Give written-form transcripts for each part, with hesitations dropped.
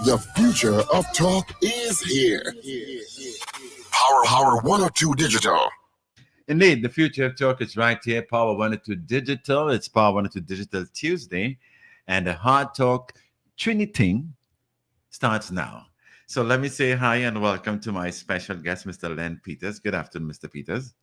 The future of talk is here. Power 102 Digital. Indeed, the future of talk is right here. Power 102 Digital. It's Power 102 Digital Tuesday. And the Hard Talk Trini Ting starts now. So let me say hi and welcome to my special guest, Mr. Len Peters. Good afternoon, Mr. Peters.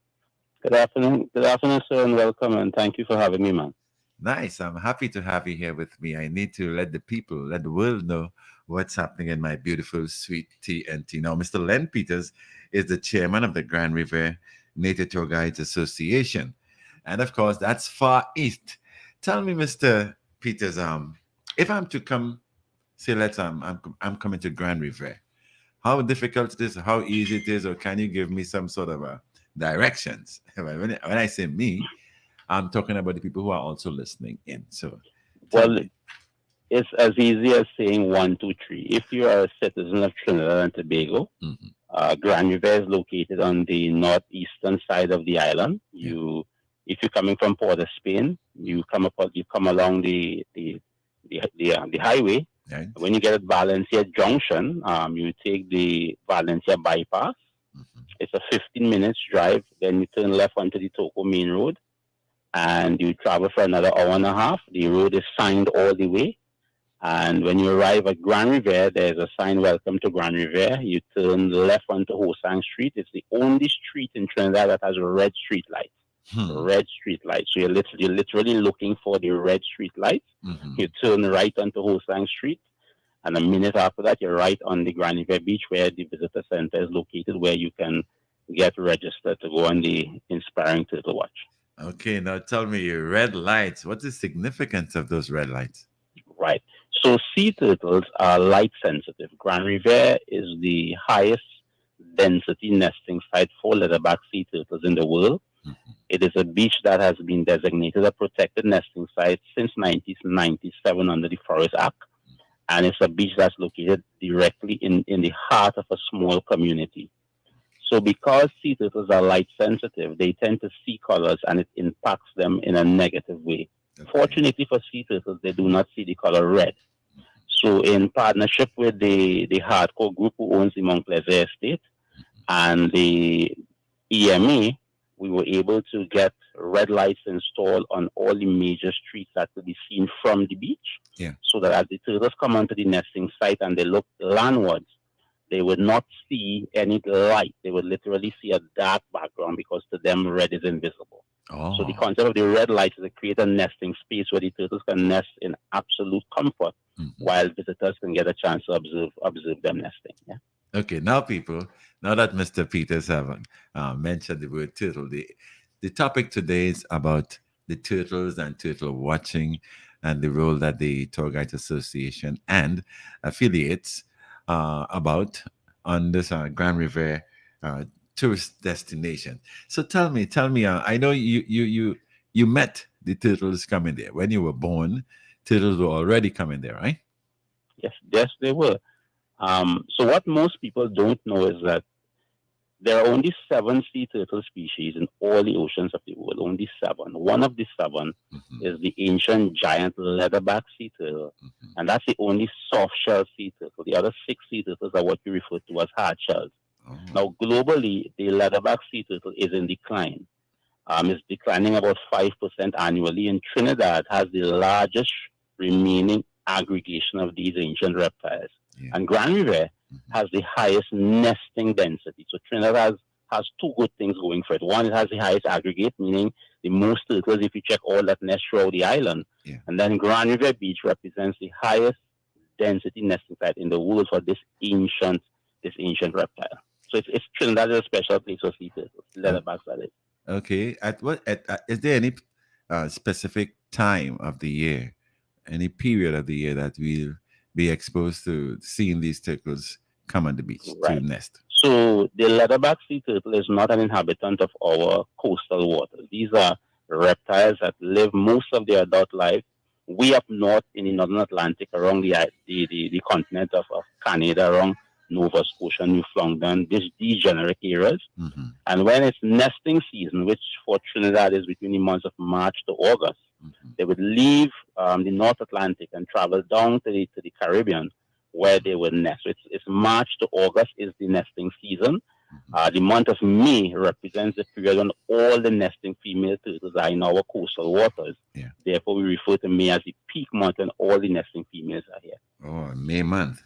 Good afternoon, sir, and welcome, and thank you for having me, man. Nice. I'm happy to have you here with me. I need to let the world know what's happening in my beautiful, sweet TNT. Now, Mr. Len Peters is the chairman of the Grand Riviere Native Tour Guides Association. And of course, that's Far East. Tell me, Mr. Peters, if I'm to come, say, I'm coming to Grand Riviere, how difficult it is, how easy it is, or can you give me some sort of directions? When I say me, I'm talking about the people who are also listening in. So, it's as easy as saying 1, 2, 3. If you are a citizen of Trinidad and Tobago, Grand Riviere is located on the northeastern side of the island. If you're coming from Port of Spain, you come along the highway. Right. When you get at Valencia Junction, you take the Valencia bypass. It's a 15 minutes drive. Then you turn left onto the Toco Main Road, and you travel for another hour and a half. The road is signed all the way. And when you arrive at Grand Riviere, there's a sign, "Welcome to Grand Riviere." You turn left onto Hosang Street. It's the only street in Trinidad that has a red street light. Red street light. So you're literally looking for the red street light. You turn right onto Hosang Street. And a minute after that, you're right on the Grand Riviere Beach, where the visitor center is located, where you can get registered to go on the Inspiring Turtle Watch. Okay, now tell me your red lights. What's the significance of those red lights? Right. So sea turtles are light sensitive. Grand Riviere is the highest density nesting site for leatherback sea turtles in the world. It is a beach that has been designated a protected nesting site since 1997 under the Forest Act. And it's a beach that's located directly in the heart of a small community. So because sea turtles are light sensitive, they tend to see colors, and it impacts them in a negative way. Okay. Fortunately for sea turtles, they do not see the color red. So in partnership with the hardcore group who owns the Mount Pleasant Estate and the EMA, we were able to get red lights installed on all the major streets that could be seen from the beach. Yeah. So that as the turtles come onto the nesting site and they look landwards, they would not see any light. They would literally see a dark background because to them red is invisible. Oh. So the concept of the red light is to create a nesting space where the turtles can nest in absolute comfort while visitors can get a chance to observe them nesting. Yeah. Okay, now that Mr. Peters have mentioned the word turtle, the topic today is about the turtles and turtle watching and the role that the Tour Guides Association and affiliates about on this Grand Riviere tourist destination. So tell me, I know you met the turtles coming there. When you were born, turtles were already coming there, right? Yes, they were. So what most people don't know is that there are only 7 sea turtle species in all the oceans of the world. Only 7. One of the 7 is the ancient giant leatherback sea turtle, and that's the only soft shell sea turtle. The other 6 sea turtles are what you refer to as hard shells. Oh. Now, globally, the leatherback sea turtle is in decline. It's declining about 5% annually. In Trinidad, has the largest remaining aggregation of these ancient reptiles. Yeah. And Grand Riviere has the highest nesting density. So Trinidad has 2 good things going for it. One, it has the highest aggregate, meaning the most turtles if you check all that nest throughout the island. Yeah. And then Grand Riviere Beach represents the highest density nesting site in the world for this ancient reptile. So it's Trinidad is a special place for sea turtles. Leatherbacks, that is. Okay. Is there any specific time of the year, any period of the year that we'll be exposed to seeing these turtles come on the beach to nest? So the leatherback sea turtle is not an inhabitant of our coastal waters. These are reptiles that live most of their adult life way up north in the northern Atlantic, around the continent of Canada, around Nova Scotia, Newfoundland, these generic areas. And when it's nesting season, which for Trinidad is between the months of March to August, they would leave the North Atlantic and travel down to the Caribbean, where they will nest. So it's March to August is the nesting season. The month of May represents the period when all the nesting female turtles are in our coastal waters. Yeah. Therefore, we refer to May as the peak month when all the nesting females are here. Oh, May month.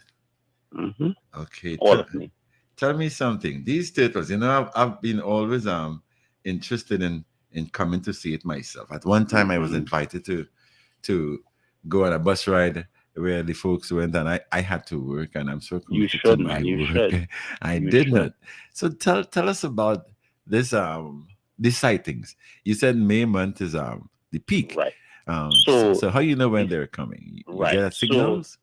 Okay. All of May. Tell me something. These turtles, I've been always interested in coming to see it myself. At one time, I was invited to go on a bus ride where the folks went, and I had to work, and I'm so committed to my work. I did not. So tell us about this these sightings. You said May month is the peak. Right. So how you know when they're coming? You get signals?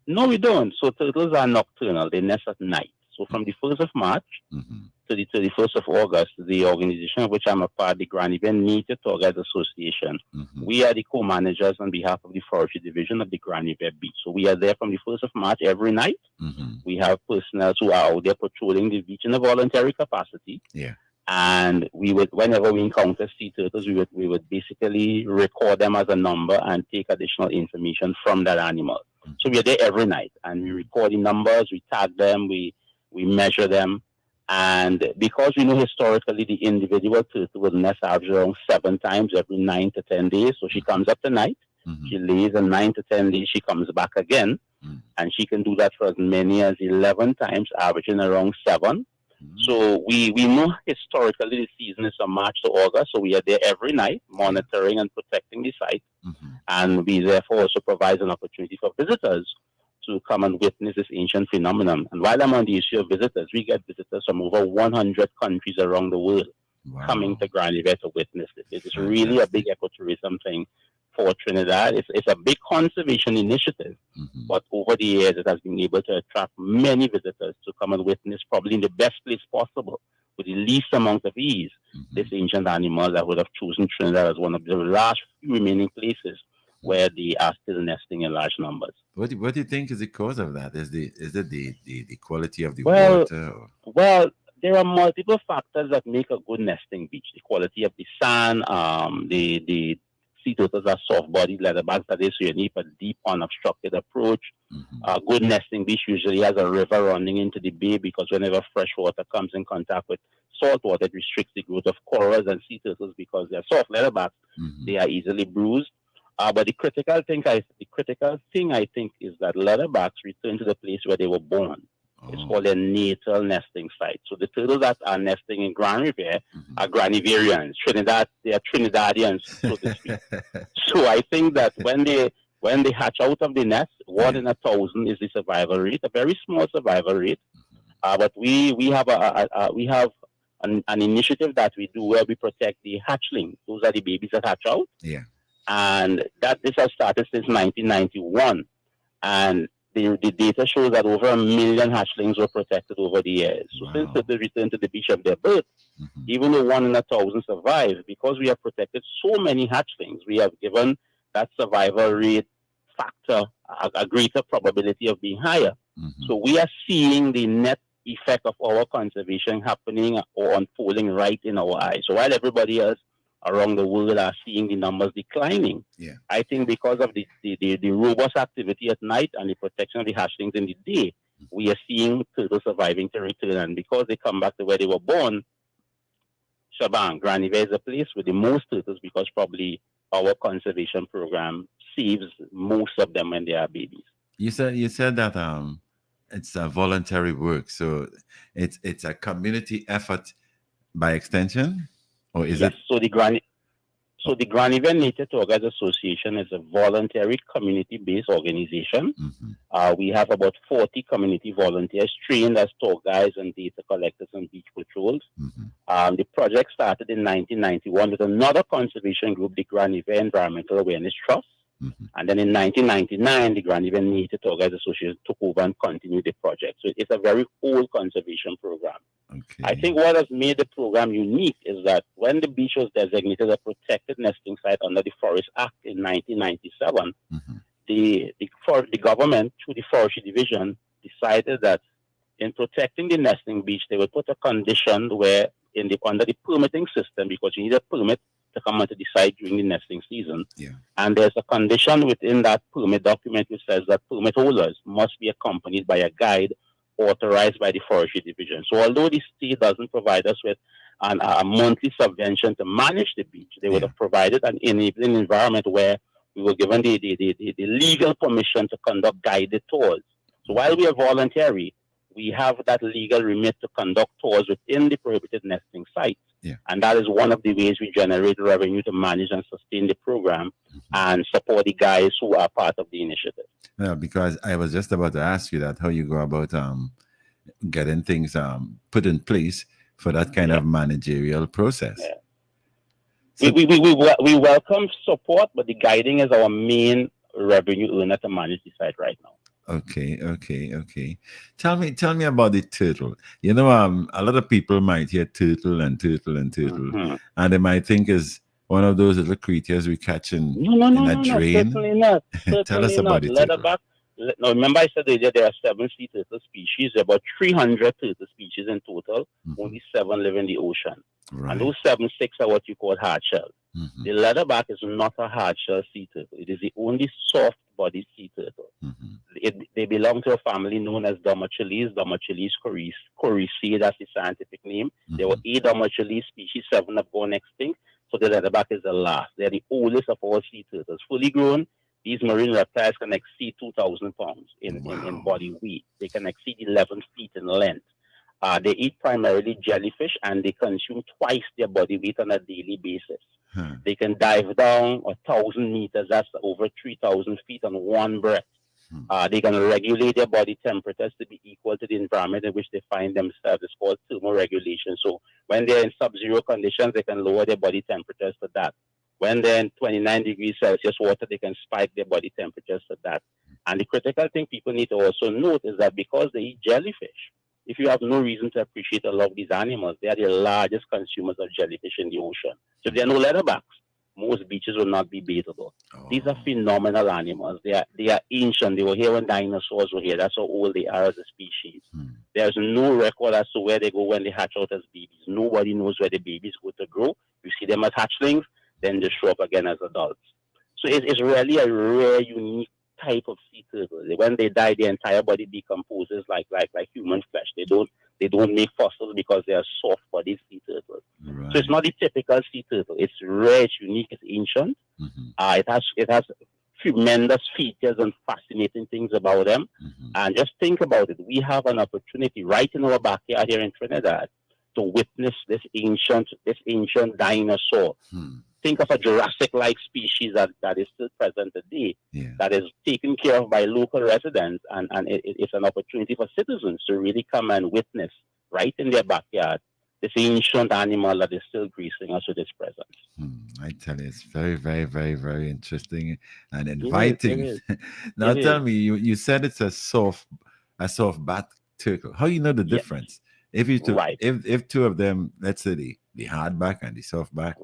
No, we don't. So turtles are nocturnal. They nest at night. So from the 1st of March to the 31st of August, the organization of which I'm a part, the Grand Riviere Nature Tour Guides Association, we are the co-managers on behalf of the Forestry Division of the Grand Riviere Beach. So we are there from the 1st of March every night. We have personnel who are out there patrolling the beach in a voluntary capacity. Yeah. And we would, whenever we encounter sea turtles, we would basically record them as a number and take additional information from that animal. So we are there every night, and we record the numbers, we tag them, we measure them, and because we know historically the individual turtle will nest average around 7 times every 9 to 10 days. So she comes up tonight, she lays, and 9 to 10 days she comes back again, and she can do that for as many as 11 times, averaging around 7. So we know historically the season is from March to August, so we are there every night monitoring and protecting the site. And we therefore also provide an opportunity for visitors to come and witness this ancient phenomenon. And while I'm on the issue of visitors, we get visitors from over 100 countries around the world coming to Grand Riviere to witness this. It's really a big ecotourism thing for Trinidad. It's a big conservation initiative, but over the years it has been able to attract many visitors to come and witness, probably in the best place possible, with the least amount of ease, this ancient animal that would have chosen Trinidad as one of the last few remaining places where they are still nesting in large numbers. What do you think is the cause of that? Is it the quality of the water? Well, there are multiple factors that make a good nesting beach. The quality of the sand, the sea turtles are soft-bodied leatherbacks that is, so you need a deep, unobstructed approach. A good nesting beach usually has a river running into the bay, because whenever fresh water comes in contact with salt water, it restricts the growth of corals and sea turtles because they're soft leatherbacks. They are easily bruised. But the critical thing I think is that leatherbacks return to the place where they were born. It's called their natal nesting site. So the turtles that are nesting in Grand Riviere are Grand Riverians. They are Trinidadians, so to speak. So I think that when they hatch out of the nest, 1 in 1,000 is the survival rate, a very small survival rate. But we have an initiative that we do where we protect the hatchling. Those are the babies that hatch out. Yeah. And this has started since 1991. And the data shows that over 1 million hatchlings were protected over the years. So since they returned to the beach of their birth, even though 1 in 1,000 survive, because we have protected so many hatchlings, we have given that survival rate factor a greater probability of being higher. So we are seeing the net effect of our conservation happening or unfolding right in our eyes. So while everybody else around the world are seeing the numbers declining, I think because of the robust activity at night and the protection of the hatchlings in the day, we are seeing turtles surviving to return. And because they come back to where they were born, Shabang, Grand Riviere is a place with the most turtles, because probably our conservation program saves most of them when they are babies. You said that it's a voluntary work, so it's a community effort by extension, or is it? So the Grand Riviere Nature Tour Guides Association is a voluntary community-based organization. We have about 40 community volunteers trained as tour guides and data collectors on beach patrols. The project started in 1991 with another conservation group, the Grand Riviere Environmental Awareness Trust. And then in 1999, the Grand Riviere Nature Tour Guides Association took over and continued the project. So it's a very old conservation program. Okay. I think what has made the program unique is that when the beach was designated a protected nesting site under the Forest Act in 1997, the government, through the Forestry Division, decided that in protecting the nesting beach, they would put a condition where under the permitting system, because you need a permit to come onto the site during the nesting season. Yeah. And there's a condition within that permit document which says that permit holders must be accompanied by a guide authorized by the Forestry Division. So although the state doesn't provide us with a monthly subvention to manage the beach, they would have provided an enabling environment where we were given the legal permission to conduct guided tours. So while we are voluntary, we have that legal remit to conduct tours within the prohibited nesting sites. Yeah. And that is one of the ways we generate revenue to manage and sustain the program and support the guys who are part of the initiative. Well, because I was just about to ask you that, how you go about getting things put in place for that kind of managerial process. Yeah. So, we welcome support, but the guiding is our main revenue earner to manage the site right now. Okay. Tell me about the turtle. You know, a lot of people might hear turtle, and they might think is one of those little creatures we catch in a drain. Certainly not. Tell us about the turtle. Leatherback. Now, remember I said earlier there are 7 sea turtle species. There are about 300 turtle species in total. Only 7 live in the ocean. Right. And those 6 are what you call hard shell. The leatherback is not a hard shell sea turtle. It is the only soft-bodied sea turtle. They belong to a family known as Domochiles coriaceae, that's the scientific name. There were 8 Domochiles species, 7 have gone extinct. So the leatherback is the last. They're the oldest of all sea turtles. Fully grown, these marine reptiles can exceed 2,000 pounds in body weight. They can exceed 11 feet in length. They eat primarily jellyfish, and they consume twice their body weight on a daily basis. They can dive down 1,000 meters, that's over 3,000 feet on one breath. They can regulate their body temperatures to be equal to the environment in which they find themselves. It's called thermoregulation. So when they're in sub-zero conditions, they can lower their body temperatures to that. When they're in 29 degrees Celsius water, they can spike their body temperatures to that. And the critical thing people need to also note is that because they eat jellyfish, if you have no reason to appreciate or love these animals, they are the largest consumers of jellyfish in the ocean. So if there are no leatherbacks, most beaches will not be baitable. These are phenomenal animals. They are ancient. They were here when dinosaurs were here. That's how old they are as a species. There's no record as to where they go when they hatch out as babies. Nobody knows where the babies go to grow. You see them as hatchlings, then they show up again as adults. So it's really a rare, unique type of sea turtle. When they die, their entire body decomposes like human flesh. They don't make fossils because they are soft-bodied sea turtles. Right. So it's not the typical sea turtle. It's rare, it's unique, it's ancient. It has tremendous features and fascinating things about them. And just think about it. We have an opportunity right in our backyard here in Trinidad to witness this ancient dinosaur. Think of a Jurassic-like species that is still present today, that is taken care of by local residents, and it's an opportunity for citizens to really come and witness right in their backyard this ancient animal that is still gracing us with its presence. I tell you, it's very, very, very, very interesting and inviting. It is. Now tell me, you said it's a soft bat turtle. How you know the difference? If you took, if 2 of them, let's say the hardback and the softback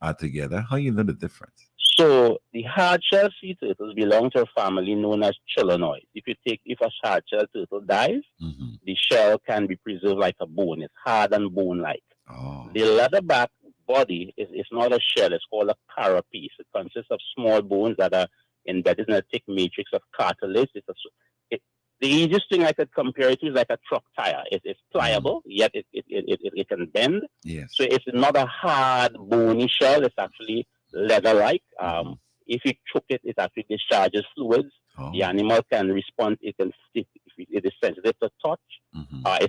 are together, how you know the difference? So the hardshell sea turtles belong to a family known as chelonoids. If a hardshell turtle dies, the shell can be preserved like a bone. It's hard and bone-like. The leatherback body is not a shell. It's called a carapace. It consists of small bones that are embedded in a thick matrix of cartilage. The easiest thing I could compare it to is like a truck tire. It's pliable, yet it can bend. Yes. So it's not a hard, bony shell. It's actually leather-like. If you choke it, it actually discharges fluids. The animal can respond. It is sensitive to touch.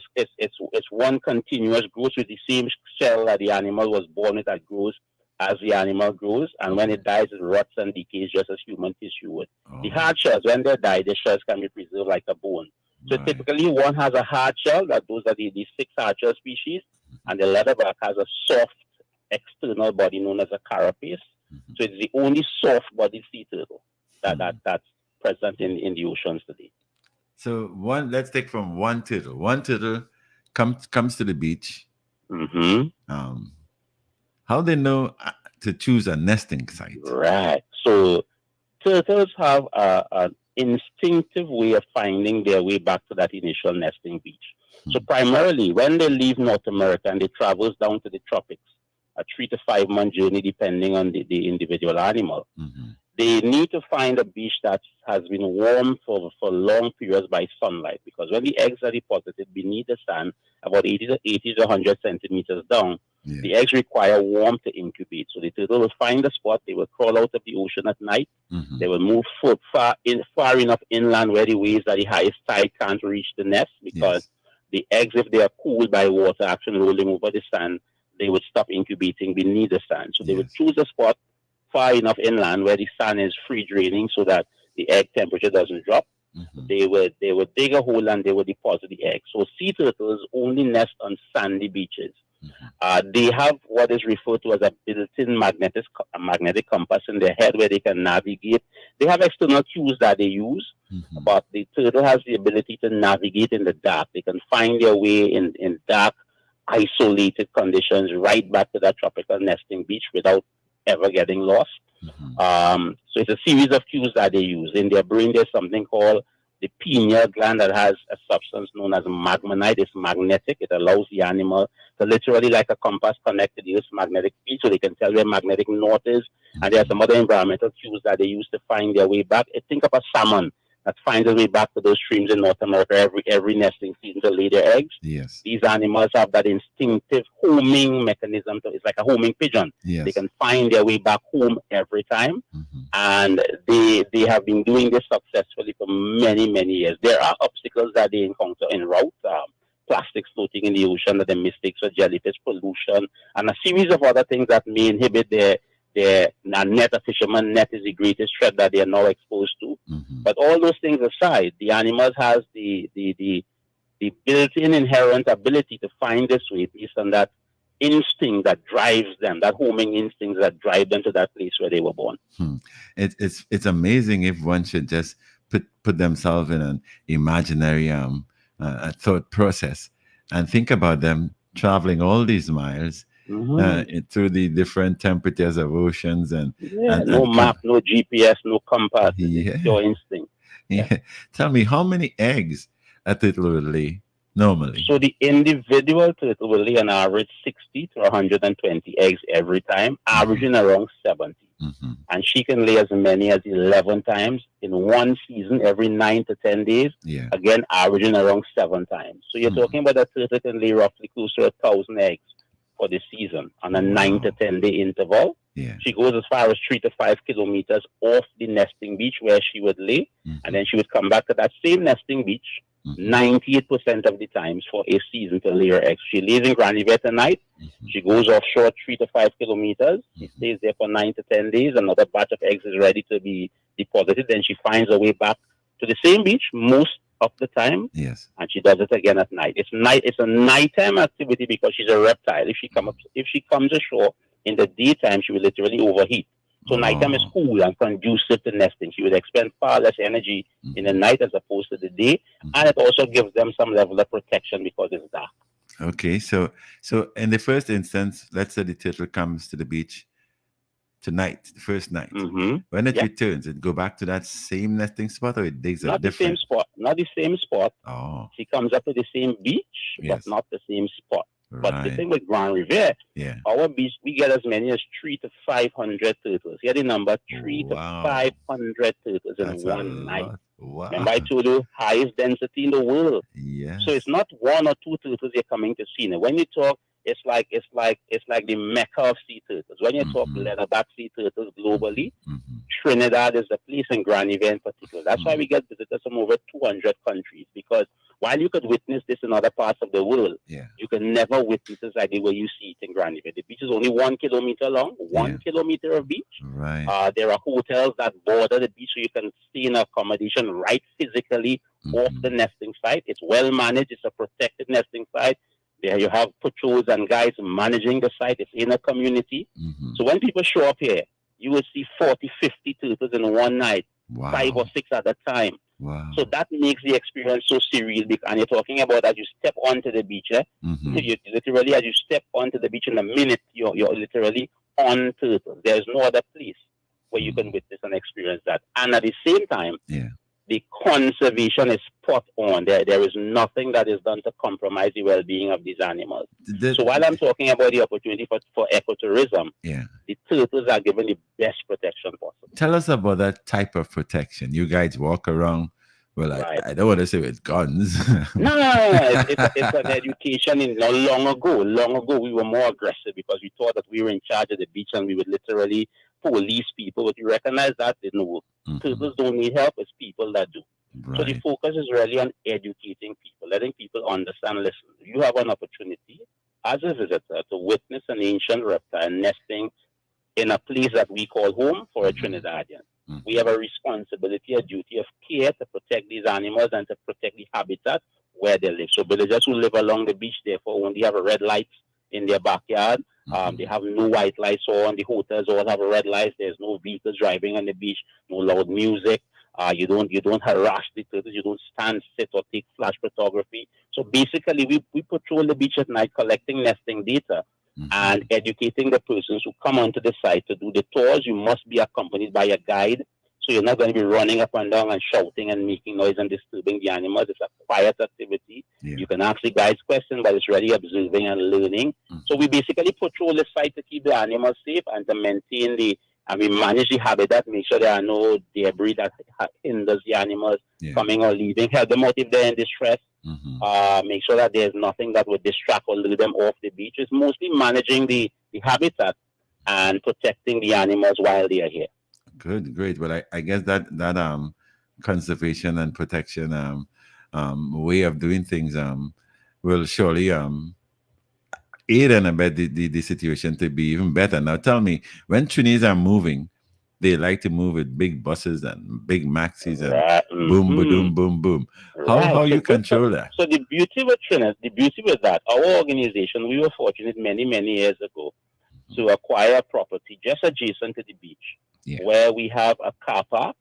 It's one continuous growth with the same shell that the animal was born with that grows as the animal grows, and when it dies, it rots and decays just as human tissue would. The hard shells, when they die, the shells can be preserved like a bone. So typically, one has a hard shell, those are the 6 hard shell species, and the leatherback has a soft external body known as a carapace. So it's the only soft-bodied sea turtle that's present in the oceans today. So let's take from one turtle. One turtle comes to the beach. How they know to choose a nesting site? Right. So turtles have an instinctive way of finding their way back to that initial nesting beach. So primarily, when they leave North America and they travel down to the tropics, a 3 to 5 month journey depending on the individual animal. Mm-hmm. They need to find a beach that has been warm for long periods by sunlight, because when the eggs are deposited beneath the sand, about 80 to 100 centimeters down, the eggs require warmth to incubate. So the turtle will find a spot, they will crawl out of the ocean at night, they will move far enough inland where the waves at the highest tide can't reach the nest, because the eggs, if they are cooled by water action rolling over the sand, they would stop incubating beneath the sand. So they would choose a spot far enough inland where the sand is free draining so that the egg temperature doesn't drop. They would dig a hole and they would deposit the egg. So sea turtles only nest on sandy beaches. They have what is referred to as a built-in magnetic compass in their head where they can navigate. They have external cues that they use, but the turtle has the ability to navigate in the dark. They can find their way in dark, isolated conditions right back to that tropical nesting beach without ever getting lost. So it's a series of cues that they use. In their brain, there's something called the pineal gland that has a substance known as magmanite. It's magnetic. It allows the animal to literally, like a compass, connect to the Earth's magnetic field, so they can tell where magnetic north is. And there are some other environmental cues that they use to find their way back. Think of a salmon that finds its way back to those streams in North America every nesting season to lay their eggs. These animals have that instinctive homing mechanism. It's like a homing pigeon. They can find their way back home every time. And they have been doing this successfully for many, many years. There are obstacles that they encounter en route. Plastics floating in the ocean that they mistake for jellyfish, pollution, and a series of other things that may inhibit their net. A fisherman net is the greatest threat that they are now exposed to. But all those things aside, the animals has the built-in inherent ability to find this way based on that instinct that drives them, that homing instinct that drive them to that place where they were born. It's amazing if one should just put themselves in an imaginary thought process and think about them traveling all these miles through the different temperatures of oceans and no map, no GPS, no compass. It's your instinct. Tell me, how many eggs a turtle will lay normally? So the individual turtle will lay an average 60 to 120 eggs every time, averaging around 70. And she can lay as many as 11 times in one season, every 9 to 10 days. Again, averaging around 7 times. So you're talking about a turtle can lay roughly close to 1,000 eggs for the season on a 9 to 10 day interval. She goes as far as 3 to 5 kilometers off the nesting beach where she would lay, and then she would come back to that same nesting beach 98% of the times for a season to lay her eggs. She lays in Grand Riviere tonight. She goes offshore 3 to 5 kilometers. She stays there for 9 to 10 days. Another batch of eggs is ready to be deposited. Then she finds her way back to the same beach most of the time. And she does it again at night. It's a nighttime activity because she's a reptile. If she comes ashore in the daytime, she will literally overheat. So nighttime is cool and conducive to nesting. She would expend far less energy in the night as opposed to the day. And it also gives them some level of protection because it's dark. Okay, so in the first instance, let's say the turtle comes to the beach tonight, the first night. When it returns, it go back to that same nesting spot, or it digs a different? Not the same spot. She comes up to the same beach, but not the same spot. But the thing with Grand Riviere, our beach, we get as many as 3 to 500 turtles. Here the number 3 to 500 turtles in one night. Remember I told you, highest density in the world. So it's not 1 or 2 turtles you're coming to see. Now, when you talk, it's like the mecca of sea turtles. When you talk leatherback sea turtles globally, Trinidad is the place, in Grand Riviere in particular. That's why we get visitors from over 200 countries, because while you could witness this in other parts of the world, you can never witness this like the way you see it in Grand Riviere. The beach is only 1 kilometer long, 1 kilometer of beach. There are hotels that border the beach, so you can stay in accommodation right physically off the nesting site. It's well managed. It's a protected nesting site. There you have patrols and guides managing the site. It's in a community. So when people show up here, you will see 40, 50 turtles in one night, 5 or 6 at a time. So that makes the experience so surreal. And you're talking about as you step onto the beach. So you literally, as you step onto the beach in a minute, you're literally on turtles. There's no other place where you can witness and experience that. And at the same time, the conservation is spot on. There is nothing that is done to compromise the well-being of these animals. So while I'm talking about the opportunity for ecotourism, the turtles are given the best protection possible. Tell us about that type of protection. You guys walk around. Well, I don't want to say with guns. No. It's an education. Long ago, we were more aggressive because we thought that we were in charge of the beach and we would literally police people. But you recognize that didn't work. Turtles don't need help. It's people that do. Right. So the focus is really on educating people, letting people understand. Listen, you have an opportunity as a visitor to witness an ancient reptile nesting in a place that we call home for a Trinidadian. We have a responsibility, a duty of care to protect these animals and to protect the habitat where they live. So villagers who live along the beach, therefore, when they have a red light in their backyard, they have no white lights on. The hotels all have a red light. There's no vehicles driving on the beach, no loud music. You don't harass the turtles. You don't stand, sit, or take flash photography. So basically, we patrol the beach at night collecting nesting data and educating the persons who come onto the site to do the tours. You must be accompanied by a guide. So you're not going to be running up and down and shouting and making noise and disturbing the animals. It's a quiet activity. You can ask the guides questions, but it's really observing and learning. So we basically patrol the site to keep the animals safe and to maintain and we manage the habitat, make sure there are no debris that hinders the animals coming or leaving, help them out if they're in distress, make sure that there's nothing that would distract or lure them off the beach. It's mostly managing the habitat and protecting the animals while they are here. Good, great. Well, I guess that conservation and protection way of doing things will surely aid and abet the situation to be even better. Now tell me, when Trinis are moving, they like to move with big buses and big maxis and boom, boom, boom, boom. How you control that? So the beauty with Trinis, that, our organization, we were fortunate many years ago to acquire property just adjacent to the beach, where we have a car park,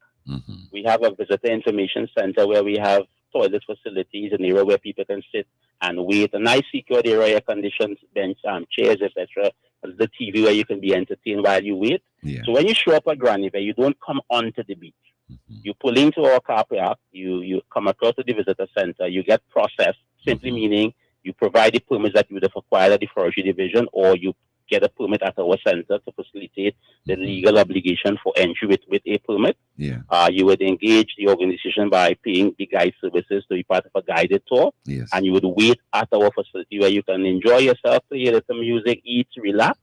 we have a visitor information center where we have toilet facilities, an area where people can sit and wait, a nice secured area, air-conditioned bench, chairs, etc. The TV where you can be entertained while you wait. So when you show up at Grand Riviere, you don't come onto the beach. You pull into our car park, you come across to the visitor center, you get processed, simply meaning you provide the permits that you would have acquired at the forestry division, or you get a permit at our center to facilitate the legal obligation for entry with a permit. You would engage the organization by paying the guide services to be part of a guided tour. And you would wait at our facility where you can enjoy yourself, hear some music, eat, relax.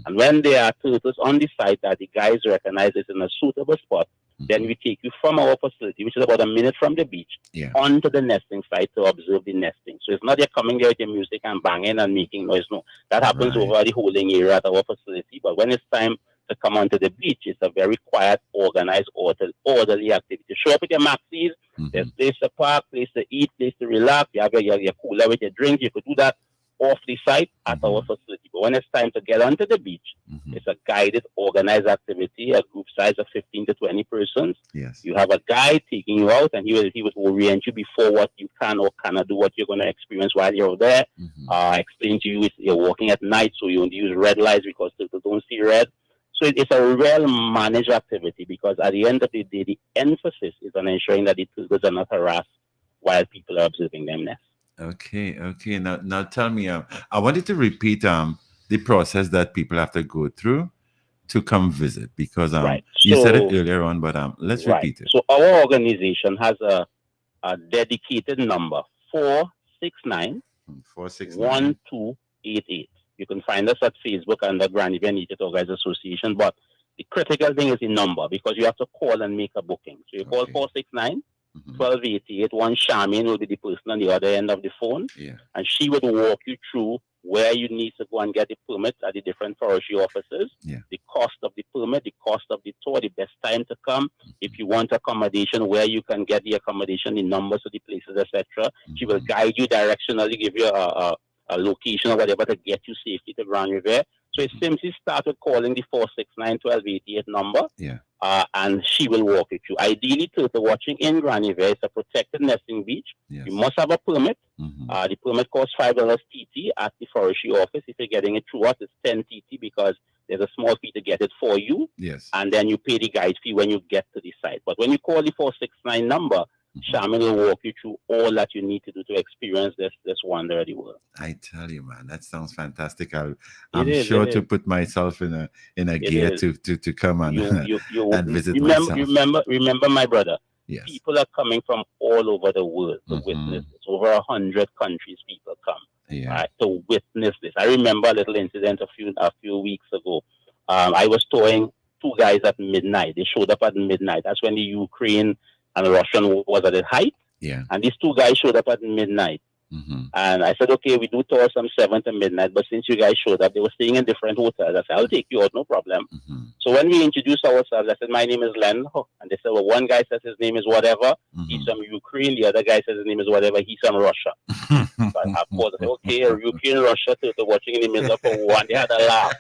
And when there are turtles on the site that the guides recognize is in a suitable spot, then we take you from our facility, which is about a minute from the beach, onto the nesting site to observe the nesting. So it's not you're coming there with your music and banging and making noise. No, that happens over the holding area at our facility. But when it's time to come onto the beach, it's a very quiet, organized, orderly activity. Show up with your maxis. There's place to park, place to eat, place to relax. You have your cooler with your drink. You could do that off the site at our facility. But when it's time to get onto the beach, it's a guided, organized activity, a group size of 15 to 20 persons. You have a guide taking you out, and he will orient you before what you can or cannot do, what you're going to experience while you're there. Explain to you you're walking at night, so you only use red lights because people don't see red. So it's a well managed activity, because at the end of the day, the emphasis is on ensuring that the turtles are not harassed while people are observing them nest. Okay. Now tell me, I wanted to repeat the process that people have to go through to come visit, because you said it earlier on, but let's repeat it. So our organization has a dedicated number, 469 1288. You can find us at Facebook under Grand Riviere Native Organized Association, but the critical thing is the number, because you have to call and make a booking. So you call 469 1288. One Charmaine will be the person on the other end of the phone, and she would walk you through where you need to go and get the permit at the different forestry offices, the cost of the permit, the cost of the tour, the best time to come, if you want accommodation, where you can get the accommodation, the numbers of the places, etc. She will guide you directionally, give you a location or whatever to get you safely to Grand Riviere. So it simply start with calling the 469-1288 number, and she will walk you through. Ideally, turtle watching in Grand Riviere is a protected nesting beach. You must have a permit. The permit costs $5 TT at the forestry office. If you're getting it through us, it's 10 TT, because there's a small fee to get it for you. Yes. And then you pay the guide fee when you get to the site. But when you call the 469 number, Shaman will walk you through all that you need to do to experience this wonder of the world. I tell you, man, that sounds fantastic. I'm It sure to is. put myself in a gear is. to come and, You and visit myself. Remember, my brother. Yes. People are coming from all over the world to witness this. Over 100 countries, people come to witness this. I remember a little incident a few weeks ago. I was towing two guys at midnight. They showed up at midnight. That's when the Ukraine and Russian war was at its height. Yeah. And these two guys showed up at midnight. And I said, okay, we do Toursm 7 to midnight, but since you guys showed up, they were staying in different hotels. I said, I'll take you out, no problem. So when we introduced ourselves, I said, my name is Len. And they said, well, one guy says his name is whatever. He's from Ukraine. The other guy says his name is whatever. He's from Russia. But of course, I said, okay, Ukraine, Russia, they're watching in the middle of a war. And they had a laugh,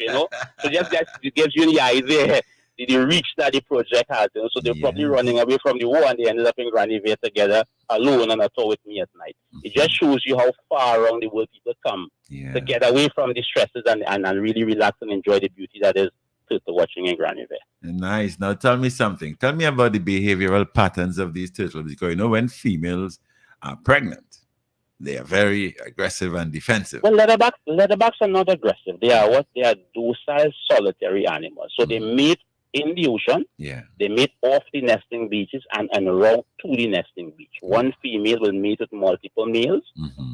So just gives you the idea. They reached that the project had, so they're probably running away from the war, and they ended up in Grand Riviere together alone on a tour with me at night. It just shows you how far around the world people come to get away from the stresses and really relax and enjoy the beauty that is turtle watching in Grand Riviere. Nice. Now tell me something. Tell me about the behavioral patterns of these turtles, because when females are pregnant, they are very aggressive and defensive. Well, leatherbacks are not aggressive. They are docile, solitary animals. So they mate in the ocean. They mate off the nesting beaches and around to the nesting beach. One female will mate with multiple males.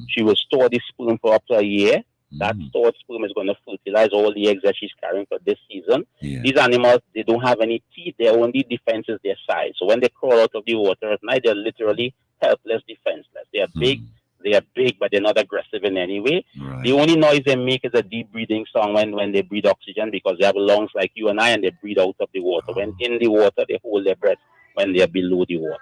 She will store the sperm for up to a year. That stored sperm is going to fertilize all the eggs that she's carrying for this season. These animals, they don't have any teeth. Their only defense is their size. So when they crawl out of the water at night, they're literally helpless, defenseless. They are big. They are big, but they're not aggressive in any way. The only noise they make is a deep breathing sound when they breathe oxygen, because they have lungs like you and I, and they breathe out of the water. When in the water, they hold their breath when they're below the water.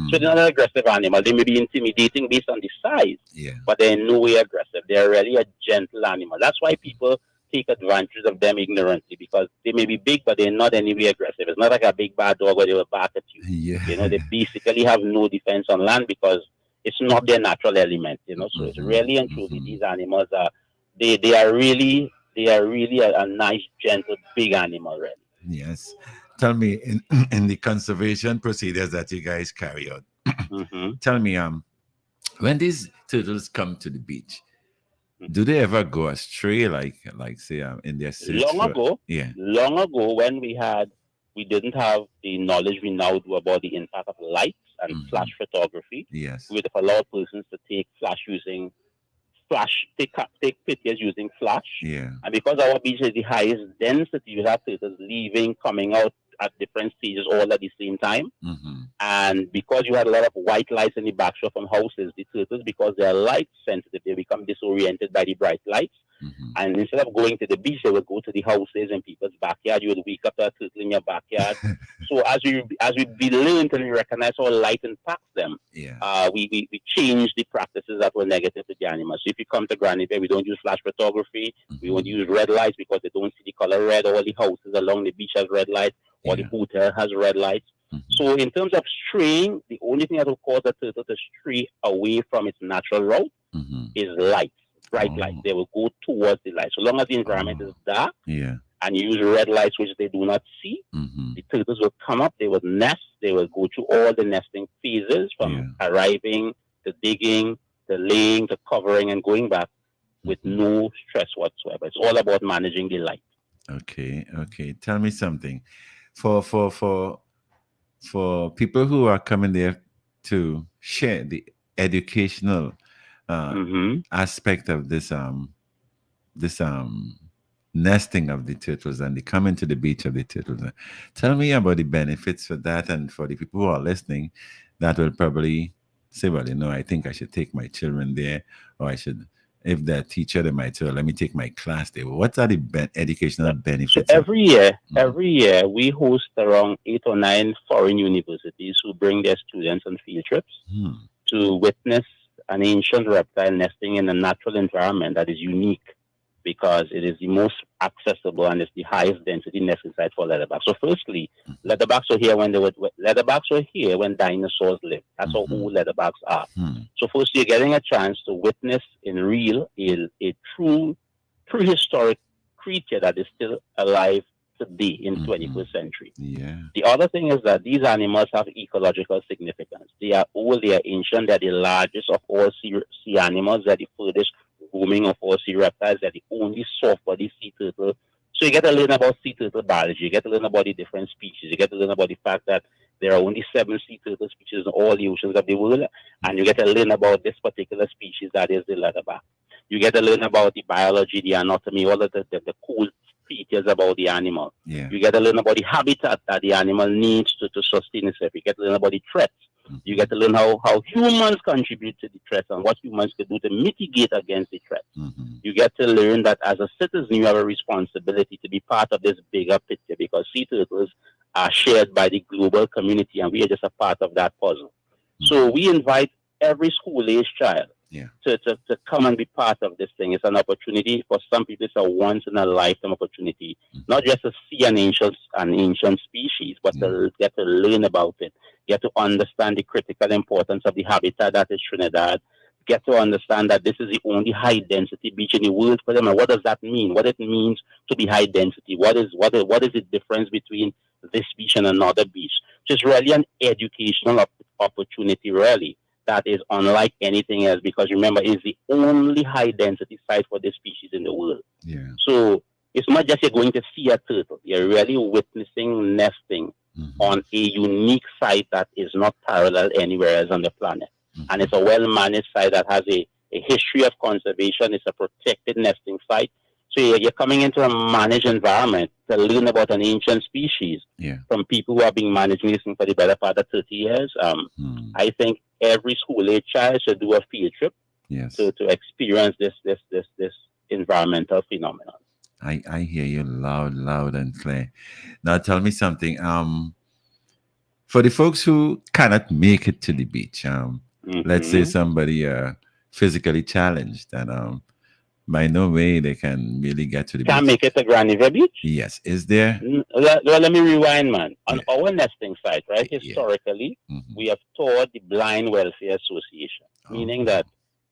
So they're not an aggressive animal. They may be intimidating based on the size, but they're in no way aggressive. They're really a gentle animal. That's why people take advantage of them ignorantly, because they may be big, but they're not any way aggressive. It's not like a big bad dog where they will bark at you. They basically have no defense on land because it's not their natural element, So it's really and truly these animals they are really a nice, gentle, big animal, really. Yes. Tell me, in the conservation procedures that you guys carry out, tell me, when these turtles come to the beach, do they ever go astray, like say in their search? Long ago, when we didn't have the knowledge we now do about the impact of lights and flash photography. We would have allowed persons to take pictures using flash. And because our beach is the highest density, you have turtles leaving, coming out at different stages all at the same time. And because you had a lot of white lights in the backshop on houses, the turtles, because they are light sensitive, they become disoriented by the bright lights. And instead of going to the beach, they would go to the houses and people's backyard. You would wake up to a turtle in your backyard. So as we learn and we recognize how light impacts them, we change the practices that were negative to the animals. So if you come to Grand Riviere, we don't use flash photography. We won't use red lights because they don't see the color red. All the houses along the beach has red lights. Or the hotel has red lights. So in terms of straying, the only thing that will cause a turtle to stray away from its natural route is lights, bright lights. They will go towards the light. So long as the environment is dark and you use red lights, which they do not see, the turtles will come up, they will nest, they will go through all the nesting phases from arriving to digging, to laying, to covering and going back with no stress whatsoever. It's all about managing the light. Okay. Tell me something. For people who are coming there to share the educational aspect of this nesting of the turtles and the coming to the beach of the turtles, tell me about the benefits for that, and for the people who are listening that will probably say, well, I think I should take my children there, or I should, if they're a teacher, they might say, let me take my class there. What are the educational benefits? So every year, we host around 8 or 9 foreign universities who bring their students on field trips to witness an ancient reptile nesting in a natural environment that is unique, because it is the most accessible and it's the highest density nesting site for leatherbacks. So firstly, leatherbacks were here when dinosaurs lived. That's how old leatherbacks are. So first, you're getting a chance to witness in real a true prehistoric creature that is still alive today in 21st century. Yeah. The other thing is that these animals have ecological significance. They are old, they are ancient, they're the largest of all sea animals, they're the furthest roaming of all sea reptiles, they're the only soft-bodied sea turtle. So you get to learn about sea turtle biology, you get to learn about the different species, you get to learn about the fact that there are only 7 sea turtle species in all the oceans of the world, and you get to learn about this particular species that is the leatherback. You get to learn about the biology, the anatomy, all of the cool features about the animal. Yeah. You get to learn about the habitat that the animal needs to sustain itself. You get to learn about the threats. You get to learn how humans contribute to the threats and what humans can do to mitigate against the threats. You get to learn that as a citizen, you have a responsibility to be part of this bigger picture because sea turtles are shared by the global community and we are just a part of that puzzle. So we invite every school-age child to come and be part of this thing. It's an opportunity. For some people, it's a once-in-a-lifetime opportunity, not just to see an ancient species, but to get to learn about it, get to understand the critical importance of the habitat that is Trinidad, get to understand that this is the only high-density beach in the world for them, and what does that mean? What it means to be high-density? What is the difference between this beach and another beach? So it's really an educational opportunity, really, that is unlike anything else because remember, it's the only high density site for this species in the world. Yeah. So it's not just you're going to see a turtle, you're really witnessing nesting on a unique site that is not parallel anywhere else on the planet. And it's a well-managed site that has a history of conservation. It's a protected nesting site. So you're coming into a managed environment to learn about an ancient species from people who have been managing this thing for the better part of 30 years. I think every school-age child should do a field trip to experience this environmental phenomenon. I hear you loud and clear. Now tell me something. For the folks who cannot make it to the beach, let's say somebody physically challenged and by no way they can really get to the beach. Can't make it to Grand Riviere Beach? Yes. Is there? Well, let me rewind, man. On our nesting site, right, historically, we have toured the Blind Welfare Association, meaning that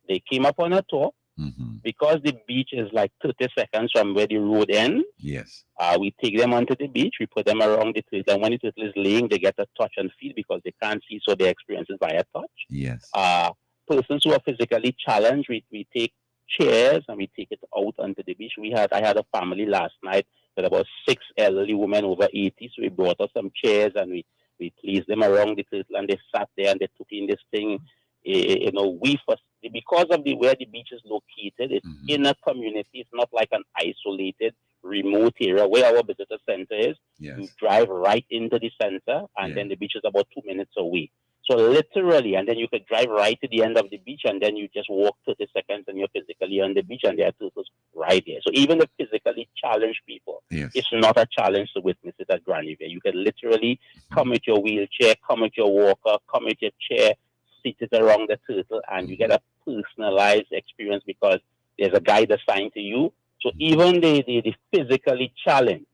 they came up on a tour because the beach is like 30 seconds from where the road ends. Yes. We take them onto the beach, we put them around the turtle, and when the turtle is laying, they get a touch and feel because they can't see, so they experience it via touch. Yes. Persons who are physically challenged, we take chairs and we take it out onto the beach. I had a family last night with about 6 elderly women over 80, so we brought us some chairs and we placed them around the turtle and they sat there and they took in this thing. Because of where the beach is located, it's in a community. It's not like an isolated, remote area where our visitor center is. Yes. You drive right into the center and then the beach is about 2 minutes away. So literally, and then you could drive right to the end of the beach and then you just walk 30 seconds and you're physically on the beach and there are turtles right there. So even the physically challenged people, it's not a challenge to witness it at Grand Riviere. You can literally come with your wheelchair, come with your walker, come with your chair, seated around the turtle, and you get a personalized experience because there's a guide assigned to you. So even the physically challenged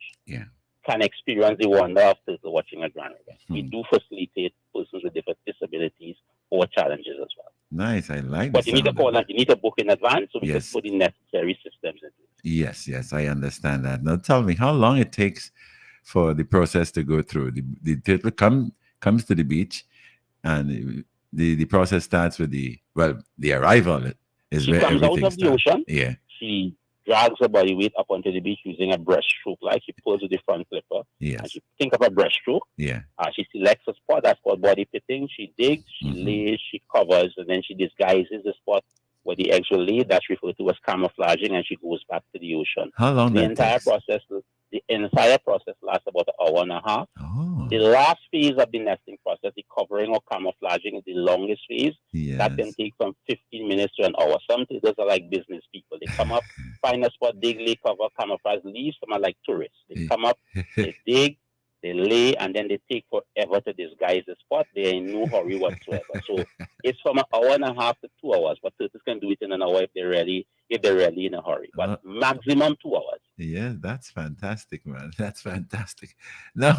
can experience the wonder of turtle watching at Grand Riviere. We do facilitate persons with different disabilities or challenges as well. Nice, I like. But you need to call that. You need to book in advance so we can put the necessary systems in place. Yes, I understand that. Now tell me how long it takes for the process to go through. The turtle comes to the beach, and the process starts with the arrival. She comes out of the ocean. Yeah. She drags her body weight up onto the beach using a breaststroke, like she pulls with the front flipper. Yes. And she think of a breaststroke. Yeah. She selects a spot that's called body pitting. She digs, she lays, she covers, and then she disguises the spot where the eggs will lay. That's referred to as camouflaging, and she goes back to the ocean. How long the that entire takes? process? The entire process lasts about an hour and a half. Oh. The last phase of the nesting process, the covering or camouflaging, is the longest phase. Yes. That can take from 15 minutes to an hour. Some turtles are like business people. They come up, find a spot, dig, lay, cover, camouflage, leave. Some are like tourists. They come up, they dig, they lay, and then they take forever to disguise the spot. They're in no hurry whatsoever. So it's from an hour and a half to 2 hours. But turtles can do it in an hour if they're really in a hurry. But maximum 2 hours. Yeah, that's fantastic, man. That's fantastic. Now,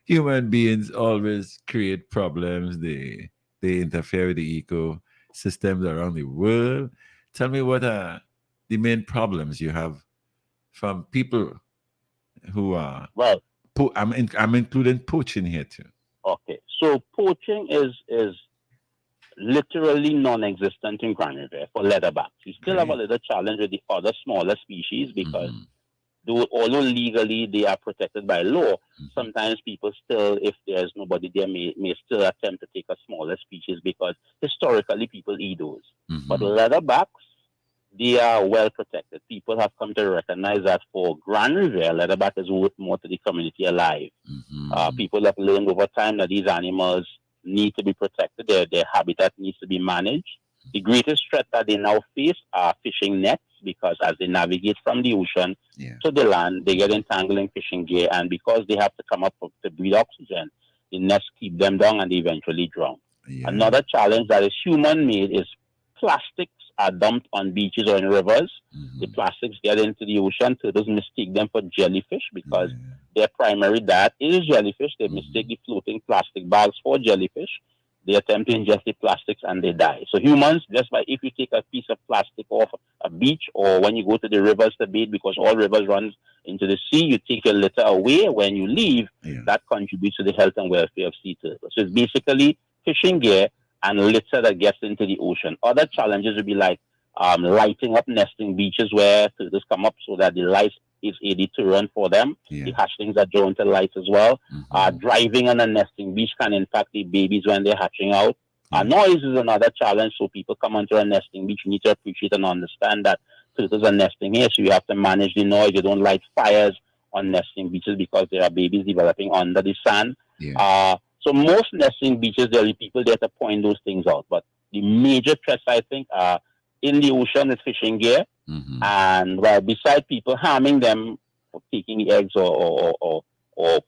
human beings always create problems. They interfere with the ecosystems around the world. Tell me what are the main problems you have from people who are Well, I'm including poaching here too. okay. So poaching is literally non-existent in Grand Riviere for leatherbacks. You still have a Great. little challenge with the other smaller species because Mhm. although legally they are protected by law, Mhm. sometimes people still, if there's nobody there, may still attempt to take a smaller species because historically people eat those. But Mhm. leatherbacks, they are well protected. People have come to recognize that for Grand Riviere, leatherback is worth more to the community alive. Mhm. People have learned over time that these animals need to be protected. Their habitat needs to be managed. The greatest threat that they now face are fishing nets because as they navigate from the ocean Yeah. to the land, they get entangled in fishing gear, and because they have to come up to breathe oxygen, the nets keep them down and they eventually drown. Yeah. Another challenge that is human-made is plastics are dumped on beaches or in rivers. The Mhm. plastics get into the ocean, so it doesn't mistake them for jellyfish because Yeah. their primary diet is jellyfish. They mistake Mhm. the floating plastic bags for jellyfish. They attempt to ingest the plastics and they die. So humans, just by if you take a piece of plastic off a beach or when you go to the rivers to bathe, because all rivers run into the sea, you take your litter away. When you leave, Yeah. that contributes to the health and welfare of sea turtles. So it's basically fishing gear and litter that gets into the ocean. Other challenges would be like lighting up nesting beaches where turtles come up so that the light is a deterrent for them. Yeah. The hatchlings are drawn to light as well. Mhm. Driving on a nesting beach can impact the babies when they're hatching out. Yeah. Noise is another challenge. So people come onto a nesting beach. You need to appreciate and understand that turtles are nesting here. So you have to manage the noise. You don't light fires on nesting beaches because there are babies developing under the sand. Yeah. So most nesting beaches, there are people there to point those things out. But the major threats, I think, are in the ocean is fishing gear. Mhm. And well, beside people harming them for taking eggs or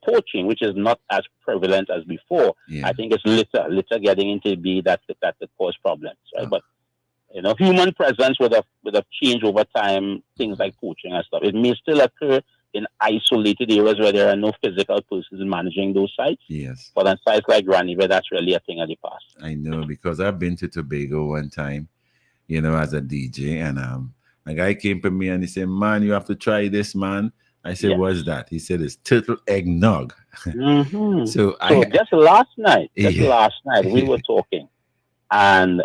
poaching, which is not as prevalent as before, Yeah. I think it's litter getting into be that could cause problems, right? Oh. But human presence would have changed over time. Things like poaching and stuff. It may still occur in isolated areas where there are no physical persons managing those sites. Yes. But on sites like Grand Riviere, that's really a thing of the past. I know because I've been to Tobago one time, as a DJ, and a guy came to me and he said, "Man, you have to try this, man." I said, Yes. "What's that?" He said, "It's turtle eggnog." Hmm. So So just last night, yeah, we were talking, and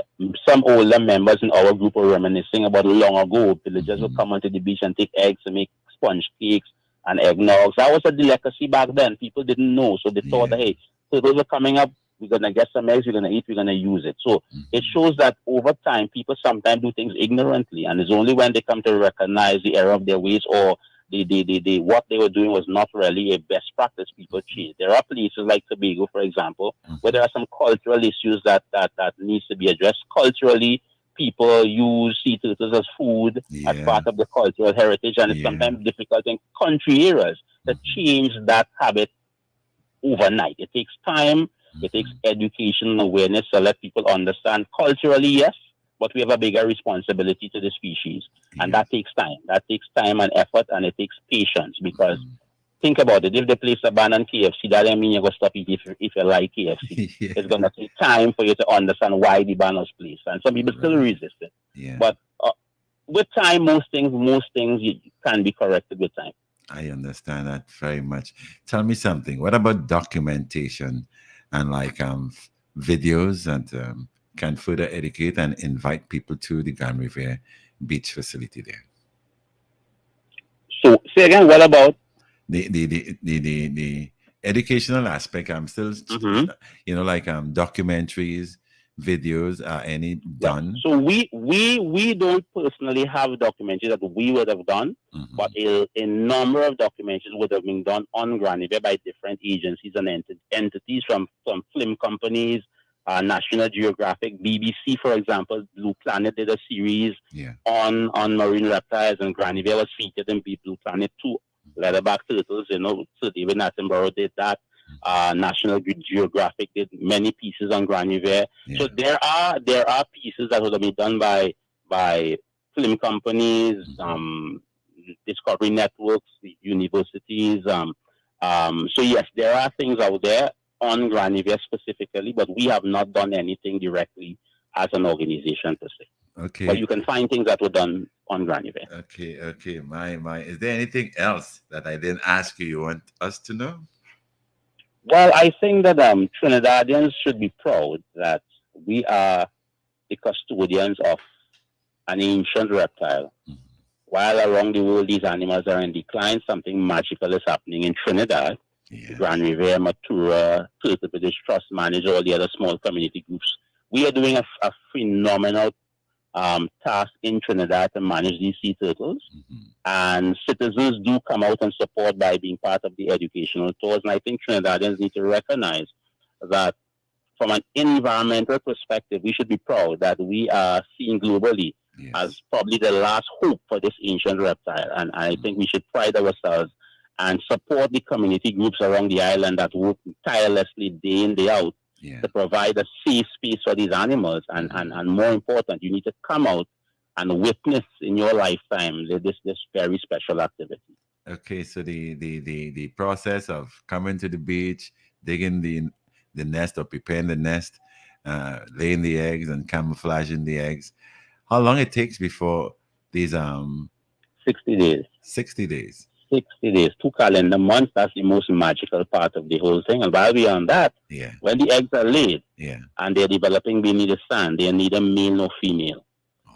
some older members in our group were reminiscing about long ago. Villagers would Mhm. come onto the beach and take eggs to make sponge cakes and eggnogs. That was a delicacy back then. People didn't know, so they thought, Yeah. that, hey, so those are coming up. We're gonna get some eggs. We're gonna eat. We're gonna use it. So it Mhm. shows that over time, people sometimes do things ignorantly, and it's only when they come to recognize the error of their ways or what they were doing was not really a best practice. People change. There are places like Tobago, for example, where there Mhm. are some cultural issues that needs to be addressed. Culturally, people use sea turtles as food, as Yeah. part of the cultural heritage, and it's Yeah. sometimes difficult in country areas to Mhm. change that habit overnight. It takes time, it takes Mhm. education and awareness to let people understand culturally, yes, but we have a bigger responsibility to the species. And Yeah. that takes time. That takes time and effort and it takes patience because Mhm. think about it. If they place a ban on KFC, that doesn't mean you're going to stop eating if you like KFC. Yeah. It's going to take time for you to understand why the ban was placed. And some people still Right. resist it. Yeah. But with time, most things can be corrected with time. I understand that very much. Tell me something. What about documentation and like videos and can further educate and invite people to the Grand Riviere beach facility there? So, say again, what about? The educational aspect. I'm still, Mhm. like documentaries, videos. Are any Well, done? so we don't personally have documentaries that we would have done, but Hmm. a number of documentaries would have been done on Granivere by different agencies and entities from film companies, National Geographic, BBC, for example. Blue Planet did a series Yeah. on marine reptiles, and Granivere was featured in Blue Planet 2. Leatherback turtles, Sir David Attenborough did that. National Geographic did many pieces on Granivere. Yeah. So there are pieces that would have been done by film companies, discovery networks, universities. So yes, there are things out there on Granivere specifically, but we have not done anything directly as an organization per se. But Okay. you can find things that were done on Grand Riviere. Okay. My. Is there anything else that I didn't ask you want us to know? Well, I think that Trinidadians should be proud that we are the custodians of an ancient reptile. Mhm. While around the world these animals are in decline, something magical is happening in Trinidad. The Yes. Grand Riviere, Matura, Turtle British Trust Manage, all the other small community groups. We are doing a phenomenal task in Trinidad to manage these sea turtles. Mhm. And citizens do come out and support by being part of the educational tours. And I think Trinidadians need to recognize that from an environmental perspective, we should be proud that we are seen globally as Yes. probably the last hope for this ancient reptile. And I think we should pride ourselves and support the community groups around the island that work tirelessly day in, day out Yeah. to provide a safe space for these animals. And more important, you need to come out and witness in your lifetime this very special activity. Okay, so the process of coming to the beach, digging the nest or preparing the nest, laying the eggs and camouflaging the eggs. How long it takes before these 60 days. 60 days? 60 days, 2 calendar months. That's the most magical part of the whole thing. And while we're on that, Yeah. when the eggs are laid Yeah. and they're developing beneath the sand, they need a male nor female.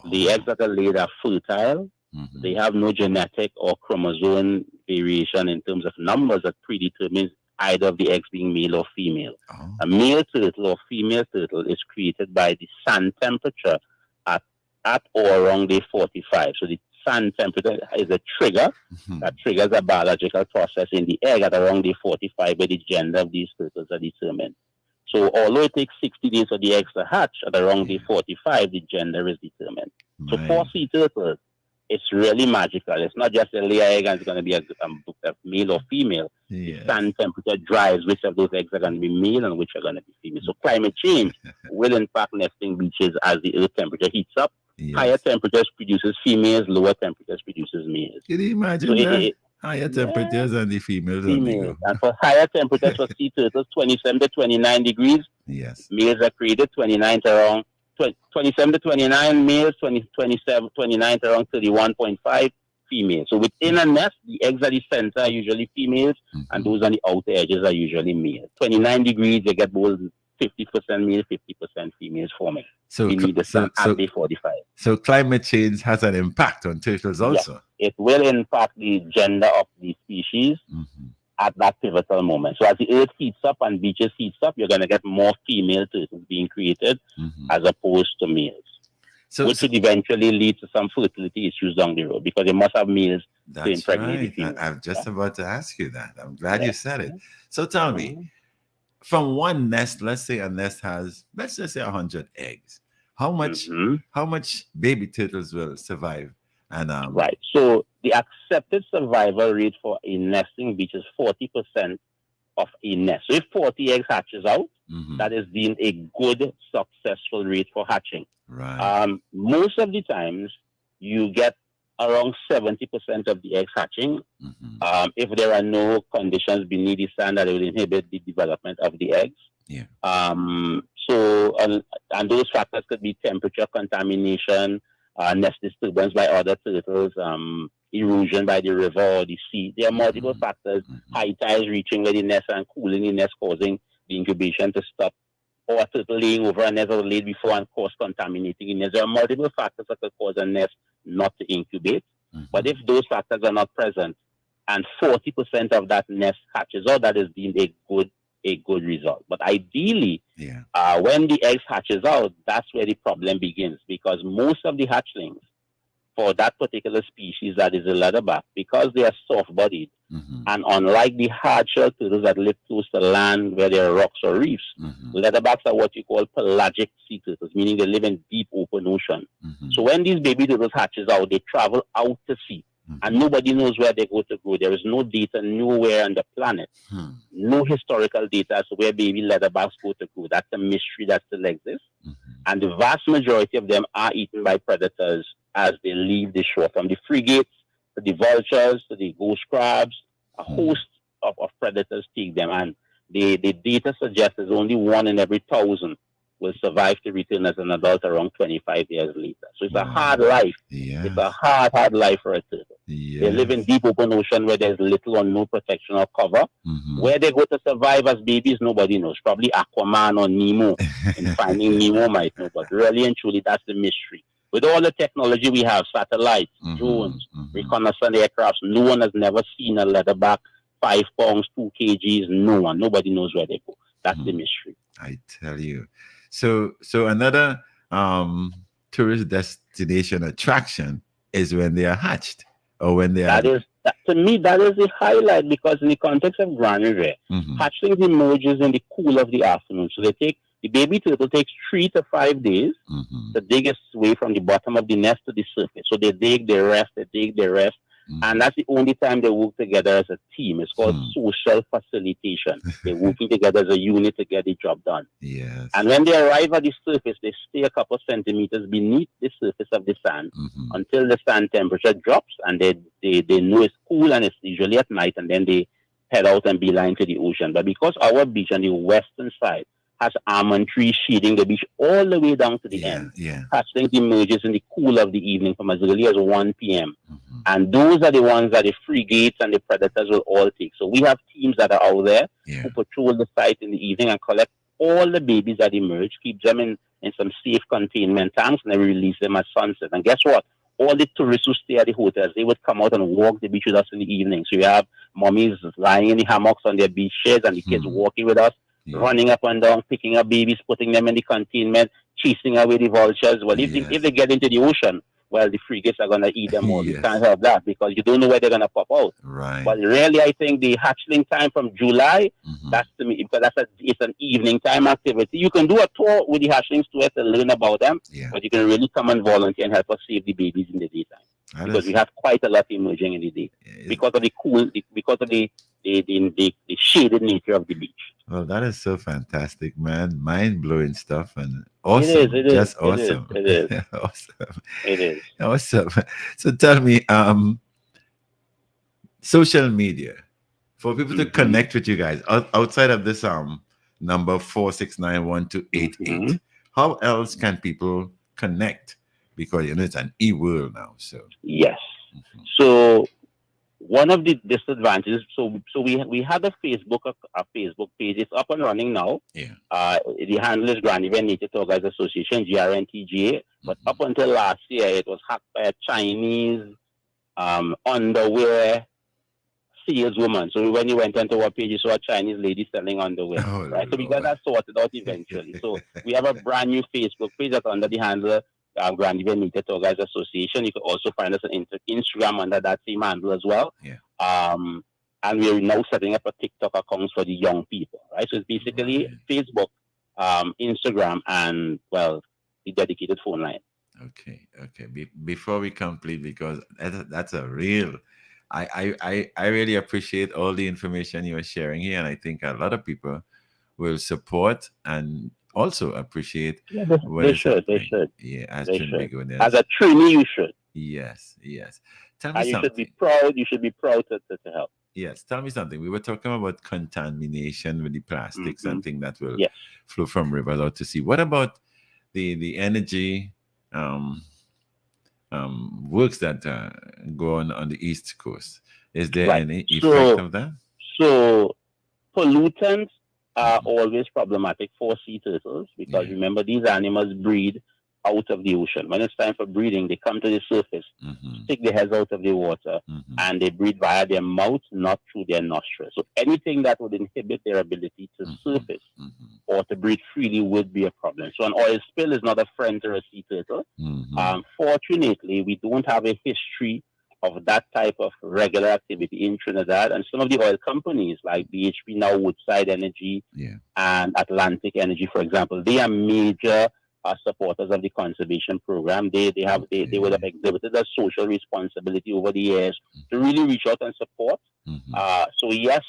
The eggs that are laid are fertile. Mhm. They have no genetic or chromosome variation in terms of numbers that predetermines either of the eggs being male or female. Oh. A male turtle or female turtle is created by the sand temperature at or around day 45. So the sand temperature is a trigger Mhm. that triggers a biological process in the egg at around day 45 where the gender of these turtles are determined. So although it takes 60 days for the eggs to hatch, at around day 45, the gender is determined. So My- for sea turtles, it's really magical. It's not just a layer egg and it's going to be a male or female. Yes. Sand temperature drives which of those eggs are going to be male and which are going to be female. So climate change will impact nesting beaches as the earth temperature heats up. Yes. Higher temperatures produces females, lower temperatures produces males. Can you imagine So that? Higher temperatures and the females on the females. go. And for higher temperatures for sea turtles, 27 to 29 degrees, Yes. males are created, 29 to around 27 to 29 males, 27, 29 to around 31.5 females. So within a nest, the eggs at the center are usually females, and those on the outer edges are usually males. 29 degrees, they get both 50% male, 50% females forming. So, You need the sun at day 45. so climate change has an impact on turtles also. Yes, it will impact the gender of the species Mhm. at that pivotal moment. So as the earth heats up and beaches heats up, you're going to get more female turtles being created Mhm. as opposed to males, which would eventually lead to some fertility issues down the road because they must have males to that's impregnate the right. females. I'm just about to ask you that. I'm glad you said it. Mhm. So tell me, Mhm. from one nest, let's say a nest has, let's just say 100 eggs. How much Mhm. baby turtles will survive? And Right. So the accepted survival rate for a nesting beach is 40% of a nest. So if 40 eggs hatches out, mhm. that is deemed a good successful rate for hatching. Right. Most of the times, you get around 70% of the eggs hatching Mhm. if there are no conditions beneath the sand that will inhibit the development of the eggs. Yeah. And those factors could be temperature, contamination, nest disturbance by other turtles, erosion by the river or the sea. There are multiple Mhm. factors. Mhm. High tides reaching where the nest and cooling the nest causing the incubation to stop, or a turtle laying over a nest or laid before and cause contaminating the nest. There are multiple factors that could cause a nest not to incubate. Mhm. But if those factors are not present and 40% of that nest hatches out, that is deemed a good result. But ideally, Yeah. when the eggs hatches out, that's where the problem begins because most of the hatchlings for that particular species, that is a leatherback, because they are soft-bodied, Mhm. and unlike the hard-shell turtles that live close to land where there are rocks or reefs, Mhm. leatherbacks are what you call pelagic sea turtles, meaning they live in deep open ocean. Mhm. So when these baby turtles hatches out, they travel out to sea, and Mhm. nobody knows where they go to grow. There is no data nowhere on the planet, Hmm. no historical data as to where baby leatherbacks go to grow. That's a mystery that still exists. Mhm. And the vast majority of them are eaten by predators as they leave the shore, from the frigates to the vultures to the ghost crabs. A host of predators take them. And the data suggests there's only 1 in every 1,000 will survive to return as an adult around 25 years later. So it's a hard Wow. life. Yes. It's a hard life for a turtle. Yes. They live in deep open ocean where there's little or no protection or cover. Mm-hmm. Where they go to survive as babies, nobody knows. Probably Aquaman or Nemo. And Finding Nemo might know. But really and truly, that's the mystery. With all the technology we have, satellites, drones, reconnaissance aircrafts, no one has never seen a leatherback 5 pounds, 2 kgs. No one. Nobody knows where they go. That's the mystery. I tell you. So another tourist destination attraction is when they are hatched or when they are. To me, that is the highlight, because in the context of Grand Riviere, hatchlings emerges in the cool of the afternoon. So the baby turtle takes 3 to 5 days to dig its way from the bottom of the nest to the surface. So they dig, they rest, and that's the only time they work together as a team. It's called social facilitation. They're working together as a unit to get the job done. Yes. And when they arrive at the surface, they stay a couple centimeters beneath the surface of the sand until the sand temperature drops, and they know it's cool, and it's usually at night, and then they head out and beeline to the ocean. But because our beach on the western side has almond trees shading the beach all the way down to the end, hatchling emerges in the cool of the evening from as early as 1 p.m. And those are the ones that the frigates and the predators will all take. So we have teams that are out there who patrol the site in the evening and collect all the babies that emerge, keep them in some safe containment tanks, and then release them at sunset. And guess what? All the tourists who stay at the hotels, they would come out and walk the beach with us in the evening. So you have mommies lying in the hammocks on their beach chairs, and the kids walking with us, running up and down, picking up babies, putting them in the containment, chasing away the vultures. Well, if they get into the ocean, well, the frigates are going to eat them all. You can't help that, because you don't know where they're going to pop out. Right. But really, I think the hatchling time from July, that's to me, because it's an evening time activity. You can do a tour with the hatchlings to learn about them, but you can really come and volunteer and help us save the babies in the daytime. Because we have quite a lot emerging in the day because of the cool, because of the shaded nature of the beach. Well, that is so fantastic, man. Mind-blowing stuff and awesome. It is. Just awesome. It is. Awesome. It is. Awesome. So tell me, social media, for people to connect with you guys outside of this number 4691288, how else can people connect? Because it's an e-world now. So yes. So one of the disadvantages, so we had a Facebook page. It's up and running now. The handle is Grand Riviere Nature Tour Guides Association, GRNTGA. But up until last year, it was hacked by a Chinese underwear saleswoman. So when you went onto our page, you saw a Chinese lady selling underwear. Right? So we got that sorted out eventually. So we have a brand new Facebook page that's under the handle Grand Riviere Nature Tour Guides Association. You can also find us on Instagram under that same handle as well. And we're now setting up a TikTok account for the young people, right? So it's basically Facebook, Instagram, and the dedicated phone line. Okay. Before we complete, because that's a real. I really appreciate all the information you are sharing here, and I think a lot of people will support and also appreciate. They should. Yeah, as Trini. As a Trini, you should. Yes. Tell me something. You should be proud. You should be proud to help. Yes, tell me something. We were talking about contamination with the plastics and things that will flow from rivers out to sea. What about the energy works that go on the East Coast? Is there any effect of that? So pollutants are always problematic for sea turtles, because remember, these animals breed out of the ocean. When it's time for breeding, they come to the surface, stick their heads out of the water, and they breathe via their mouth, not through their nostrils. So anything that would inhibit their ability to surface or to breathe freely would be a problem. So an oil spill is not a friend to a sea turtle. Fortunately, we don't have a history of that type of regular activity in Trinidad. And some of the oil companies like BHP now, Woodside Energy, and Atlantic Energy, for example, they are major supporters of the conservation program. They would have exhibited a social responsibility over the years to really reach out and support. So yes,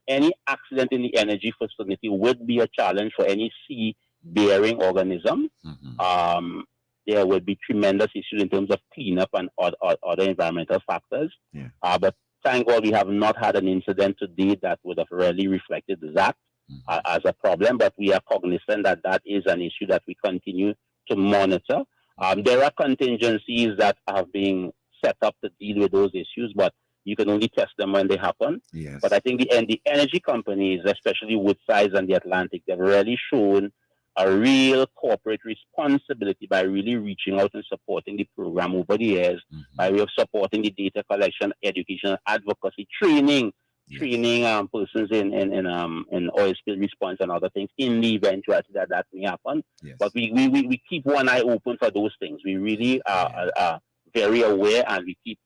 any accident in the energy vicinity would be a challenge for any sea-bearing organism. There would be tremendous issues in terms of cleanup and other environmental factors. But thank God we have not had an incident to date that would have really reflected that. as a problem, but we are cognizant that that is an issue that we continue to monitor. There are contingencies that have been set up to deal with those issues, but you can only test them when they happen. Yes. But I think the energy companies, especially Woodside and the Atlantic, they've really shown a real corporate responsibility by really reaching out and supporting the program over the years, by way of supporting the data collection, education, advocacy, training persons in oil spill response and other things in the eventuality that may happen. Yes. But we keep one eye open for those things. We really are very aware, and we keep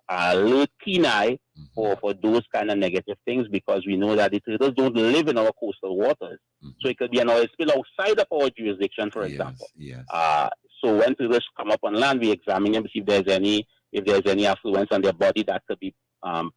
a little keen eye for those kind of negative things, because we know that the turtles don't live in our coastal waters. So it could be an oil spill outside of our jurisdiction, for example. Yes. So when turtles come up on land, we examine them to see if there's any affluence on their body that could be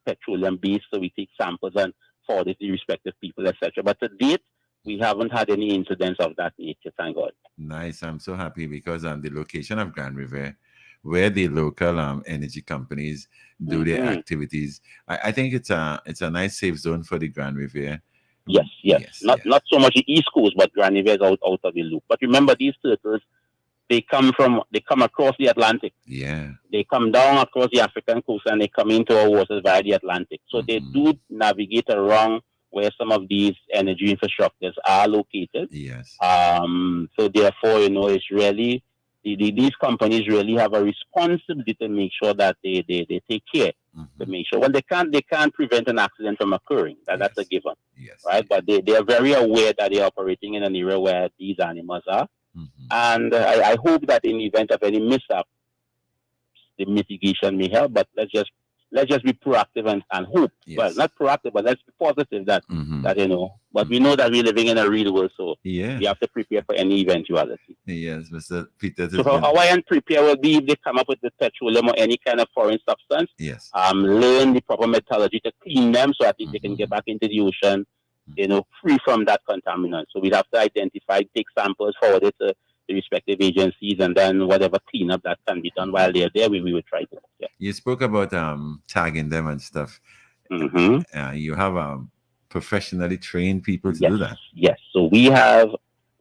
petroleum based. So we take samples and forward it to the respective people, etc. But to date, we haven't had any incidents of that nature, thank God. Nice. I'm so happy because the location of Grand Riviere, where the local energy companies do their activities, I think it's a nice safe zone for the Grand Riviere. Yes. Not so much the East Coast, but Grand Riviere is out of the loop. But remember, these turtles, they come across the Atlantic. Yeah. They come down across the African coast and they come into our waters via the Atlantic. So they do navigate around where some of these energy infrastructures are located. Yes. So therefore, it's really these companies really have a responsibility to make sure that they take care to make sure. Well, they can't prevent an accident from occurring. That's a given. Yes. Right? But they are very aware that they're operating in an area where these animals are. And I hope that in the event of any mishap, the mitigation may help. But let's just be proactive and hope. Yes. Well, not proactive, but let's be positive that But we know that we're living in a real world, so we have to prepare for any eventuality. Yes, Mr. Peters. So our end prepare will be if they come up with the petroleum or any kind of foreign substance. Yes. Learn the proper methodology to clean them so that they can get back into the ocean, free from that contaminant. So we'd have to identify, take samples, forward it to the respective agencies, and then whatever cleanup that can be done while they're there, we will try to. Yeah. You spoke about tagging them and stuff. You have professionally trained people to do that. Yes. So we have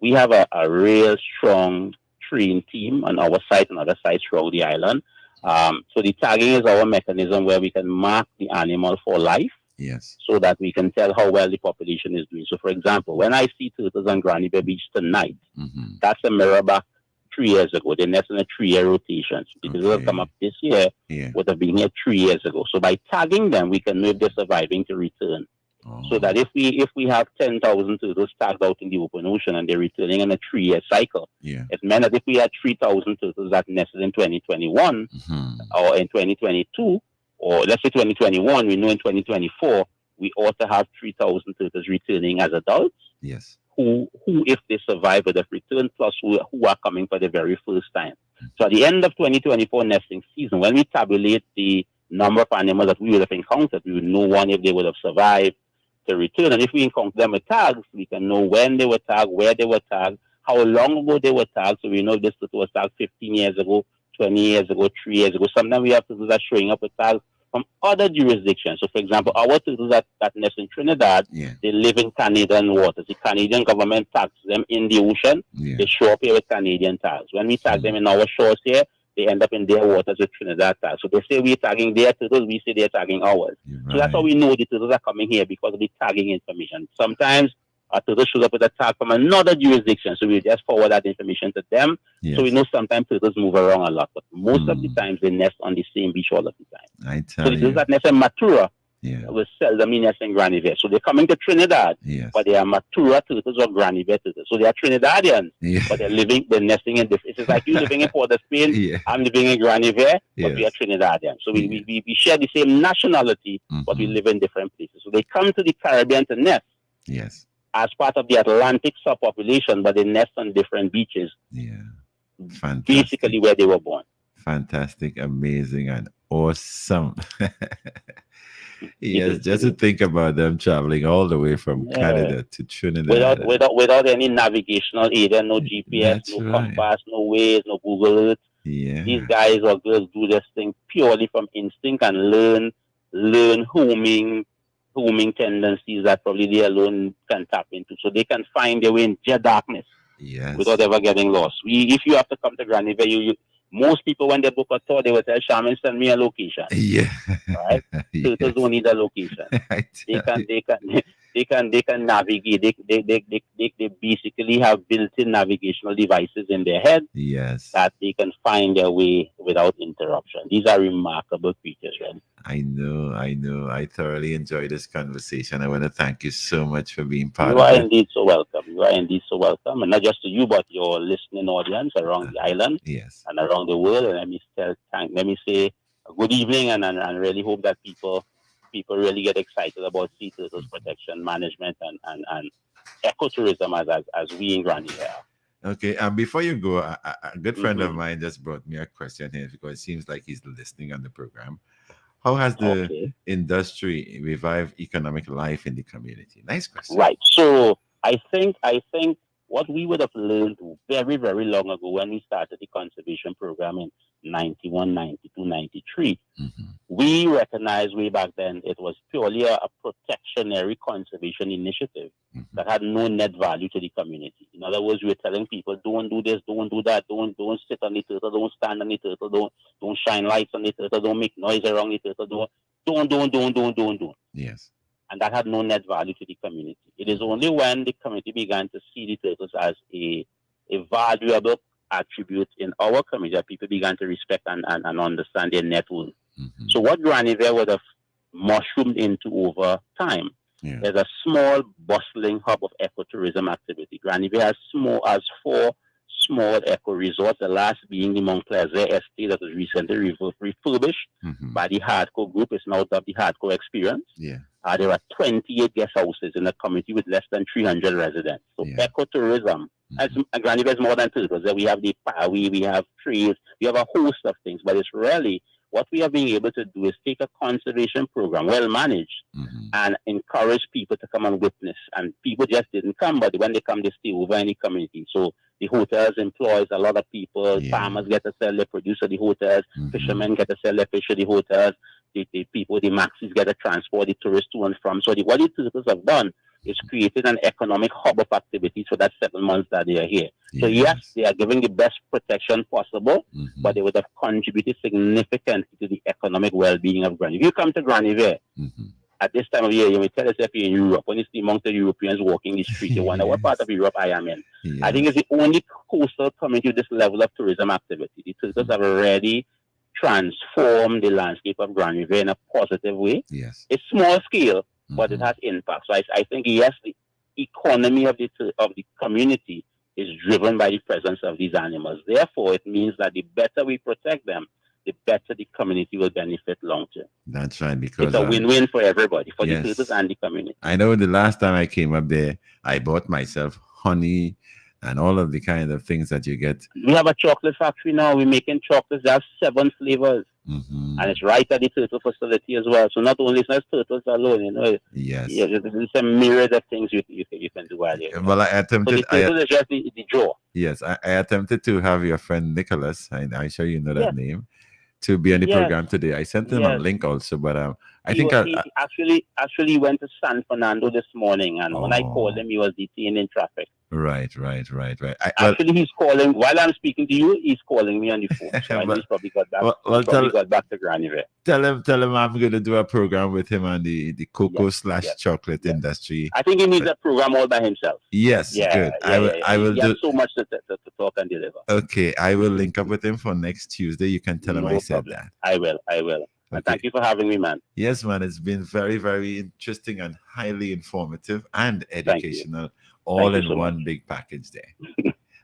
a real strong trained team on our site and other sites throughout the island. So the tagging is our mechanism where we can mark the animal for life. Yes. So that we can tell how well the population is doing. So, for example, when I see turtles on Grand Riviere Beach tonight, that's a mirror back 3 years ago. They nest in a 3-year rotation. So the turtles have come up this year would have been here 3 years ago. So by tagging them, we can know if they're surviving to return. So that if we have 10,000 turtles tagged out in the open ocean and they're returning in a 3-year cycle, it meant that if we had 3,000 turtles that nested in 2021 or in 2022, or let's say 2021, we know in 2024, we ought to have 3,000 turtles returning as adults. Yes. Who if they survive, would have returned, plus who are coming for the very first time. So at the end of 2024 nesting season, when we tabulate the number of animals that we would have encountered, we would know, one, if they would have survived to return. And if we encounter them with tags, we can know when they were tagged, where they were tagged, how long ago they were tagged. So we know if this turtle was tagged 15 years ago, 20 years ago, 3 years ago. Sometimes we have turtles that are showing up with tags from other jurisdictions. So, for example, our turtles that nest in Trinidad, they live in Canadian waters. The Canadian government tags them in the ocean. They show up here with Canadian tags. When we tag them in our shores here, they end up in their waters with Trinidad tags. So they say we're tagging their turtles, we say they're tagging ours. So that's how we know the turtles are coming here, because of the tagging information. Sometimes a turtle shows up with a tag from another jurisdiction, so we just forward that information to them. So we know sometimes turtles move around a lot, but most of the times they nest on the same beach all of the time. So the turtles that nest in Matura will seldom nest in Grand Riviere. So they're coming to Trinidad, but they are Matura turtles or Grand Riviere turtles. So they are Trinidadians, but they're nesting in different. It's like you living in Port of Spain, I'm living in Grand Riviere, but we are Trinidadians. So we share the same nationality, but we live in different places. So they come to the Caribbean to nest. Yes. As part of the Atlantic subpopulation, but they nest on different beaches. Fantastic. Basically where they were born. Fantastic, amazing, and awesome. Yes, just to think about them traveling all the way from Canada to Trinidad. Without any navigational aid, no GPS, compass, no Waze, no Google Earth. These guys or girls do this thing purely from instinct and learn homing, booming tendencies that probably they alone can tap into, so they can find their way in jet darkness without Yes. ever getting lost. If you have to come to Grand Riviere, most people when they book a tour, they will tell Shaman, send me a location. Yeah. Right? Turtles Yes. don't need a location. I They tell can you. they can they can navigate. They basically have built-in navigational devices in their head Yes. that they can find their way without interruption. These are remarkable creatures, right? I know. I know. I thoroughly enjoyed this conversation. I want to thank you so much for being part You of are it. indeed so welcome. You are indeed so welcome, and not just to you, but your listening audience around the island Yes. and around the world. And let me say a good evening, and really hope that people really get excited about sea turtles protection management and ecotourism as we in Grand Riviere. Okay. And before you go, a good friend of Mm-hmm. mine just brought me a question here because it seems like he's listening on the program. How has the Okay. industry revived economic life in the community? Nice question. Right. So I think what we would have learned very, very long ago when we started the conservation program in 91, 92, 93, Hmm. we recognized way back then it was purely a protectionary conservation initiative Hmm. that had no net value to the community. In other words, we were telling people, don't do this, don't do that, don't sit on the turtle, don't stand on the turtle, don't shine lights on the turtle, don't make noise around the turtle, don't. Yes. And that had no net value to the community. It is only when the community began to see the turtles as a valuable attribute in our community that people began to respect and understand their net worth. Hmm. So what Grand Riviere would have mushroomed into over time Yeah. is a small, bustling hub of ecotourism activity. Grand Riviere has four small eco resorts, the last being the Montclair estate that was recently refurbished Hmm. by the Hardcore Group. It's now dubbed the Hardcore Experience. Yeah. There are 28 guest houses in the community with less than 300 residents. So Yeah. ecotourism, as Grand Riviere is more than turtles. We have the we have trees, we have a host of things, but it's really what we are being able to do is take a conservation program, well managed, Hmm. and encourage people to come and witness. And people just didn't come, but when they come, they stay over in the community. So the hotels employs a lot of people. Yeah. Farmers get to sell their produce at the hotels. Hmm. Fishermen get to sell their fish at the hotels. The people, the maxis get to transport the tourists to and from. So what the turtles have done is created an economic hub of activities for that 7 months that they are here. So yes, Yes. they are giving the best protection possible, Hmm. but they would have contributed significantly to the economic well-being of Grand Riviere. If you come to Grand Riviere Hmm. at this time of year, you may tell yourself you're in Europe. When you see amongst the Europeans walking the street, you wonder what part Yes. of Europe I am in. I think Yes. it's the only coastal community with this level of tourism activity. The turtles have already transformed the landscape of Grand Riviere in a positive way. Yes. It's small scale, but it Hmm. has impact. So I think yes, the economy of the community is driven by the presence of these animals. Therefore, it means that the better we protect them, the better the community will benefit long term. That's right. It's Because a win-win for everybody, for the turtles yes, and the community. I know the last time I came up there, I bought myself honey and all of the kind of things that you get. We have a chocolate factory now. We're making chocolates. There are 7 flavors. Hmm. And it's right at the turtle facility as well. So not only it's not turtles alone, Yes. there's a myriad of things you can do while you're Well, there. I So the attempted. turtle is just the draw. Yes, I attempted to have your friend Nicholas. I'm sure you know that Yes, name, to be on the yes, program today. I sent him a yes. link also, but I He, think he actually went to San Fernando this morning, and when I called oh, him, he was detained in traffic. right. Well, Actually, he's calling while I'm speaking to you. He's calling me on the phone, so I know well, he's probably got back. He well, probably got back to Grand Riviere. tell him I'm going to do a program with him on the Yes, cocoa slash yes, chocolate yes. industry. I think he needs a program all by himself. Yes, Yeah, good. I will He has do. so much to talk and deliver. Okay, I will link up with him for next Tuesday. You can tell him I No said problem. that. I will. And Okay. thank you for having me, man. Yes, man, it's been very, very interesting and highly informative and Thank you. educational, all Thank you in so much. one big package there.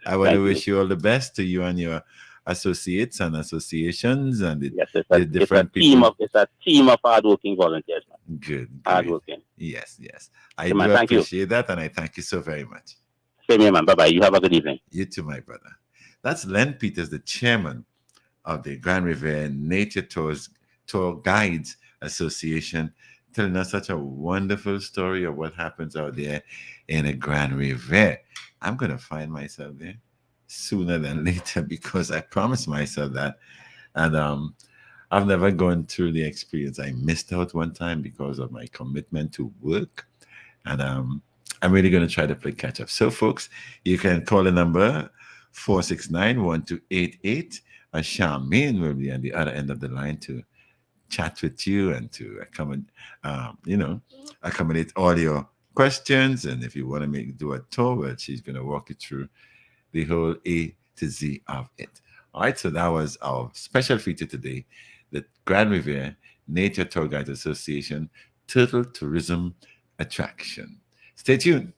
I want to Thank you. wish you all the best to you and your associates and associations and Yes, the different people. it's a team of hardworking volunteers, man. Good, great. Hardworking. Yes. I Okay, man, do thank you. appreciate that, and I thank you so very much. Same here, man. Bye bye. You have a good evening. You too, my brother. That's Len Peters, the chairman of the Grand Riviere Nature Tour Guides Association, telling us such a wonderful story of what happens out there in a Grand Riviere. I'm going to find myself there sooner than later because I promised myself that. And I've never gone through the experience. I missed out one time because of my commitment to work. And I'm really going to try to play catch up. So, folks, you can call the number 469-1288. Charmaine will be on the other end of the line to chat with you and to accommodate all your questions. And if you want to do a tour, well, she's going to walk you through the whole A to Z of it. All right, so that was our special feature today, the Grand Riviere Nature Tour Guides Association Turtle Tourism Attraction. Stay tuned.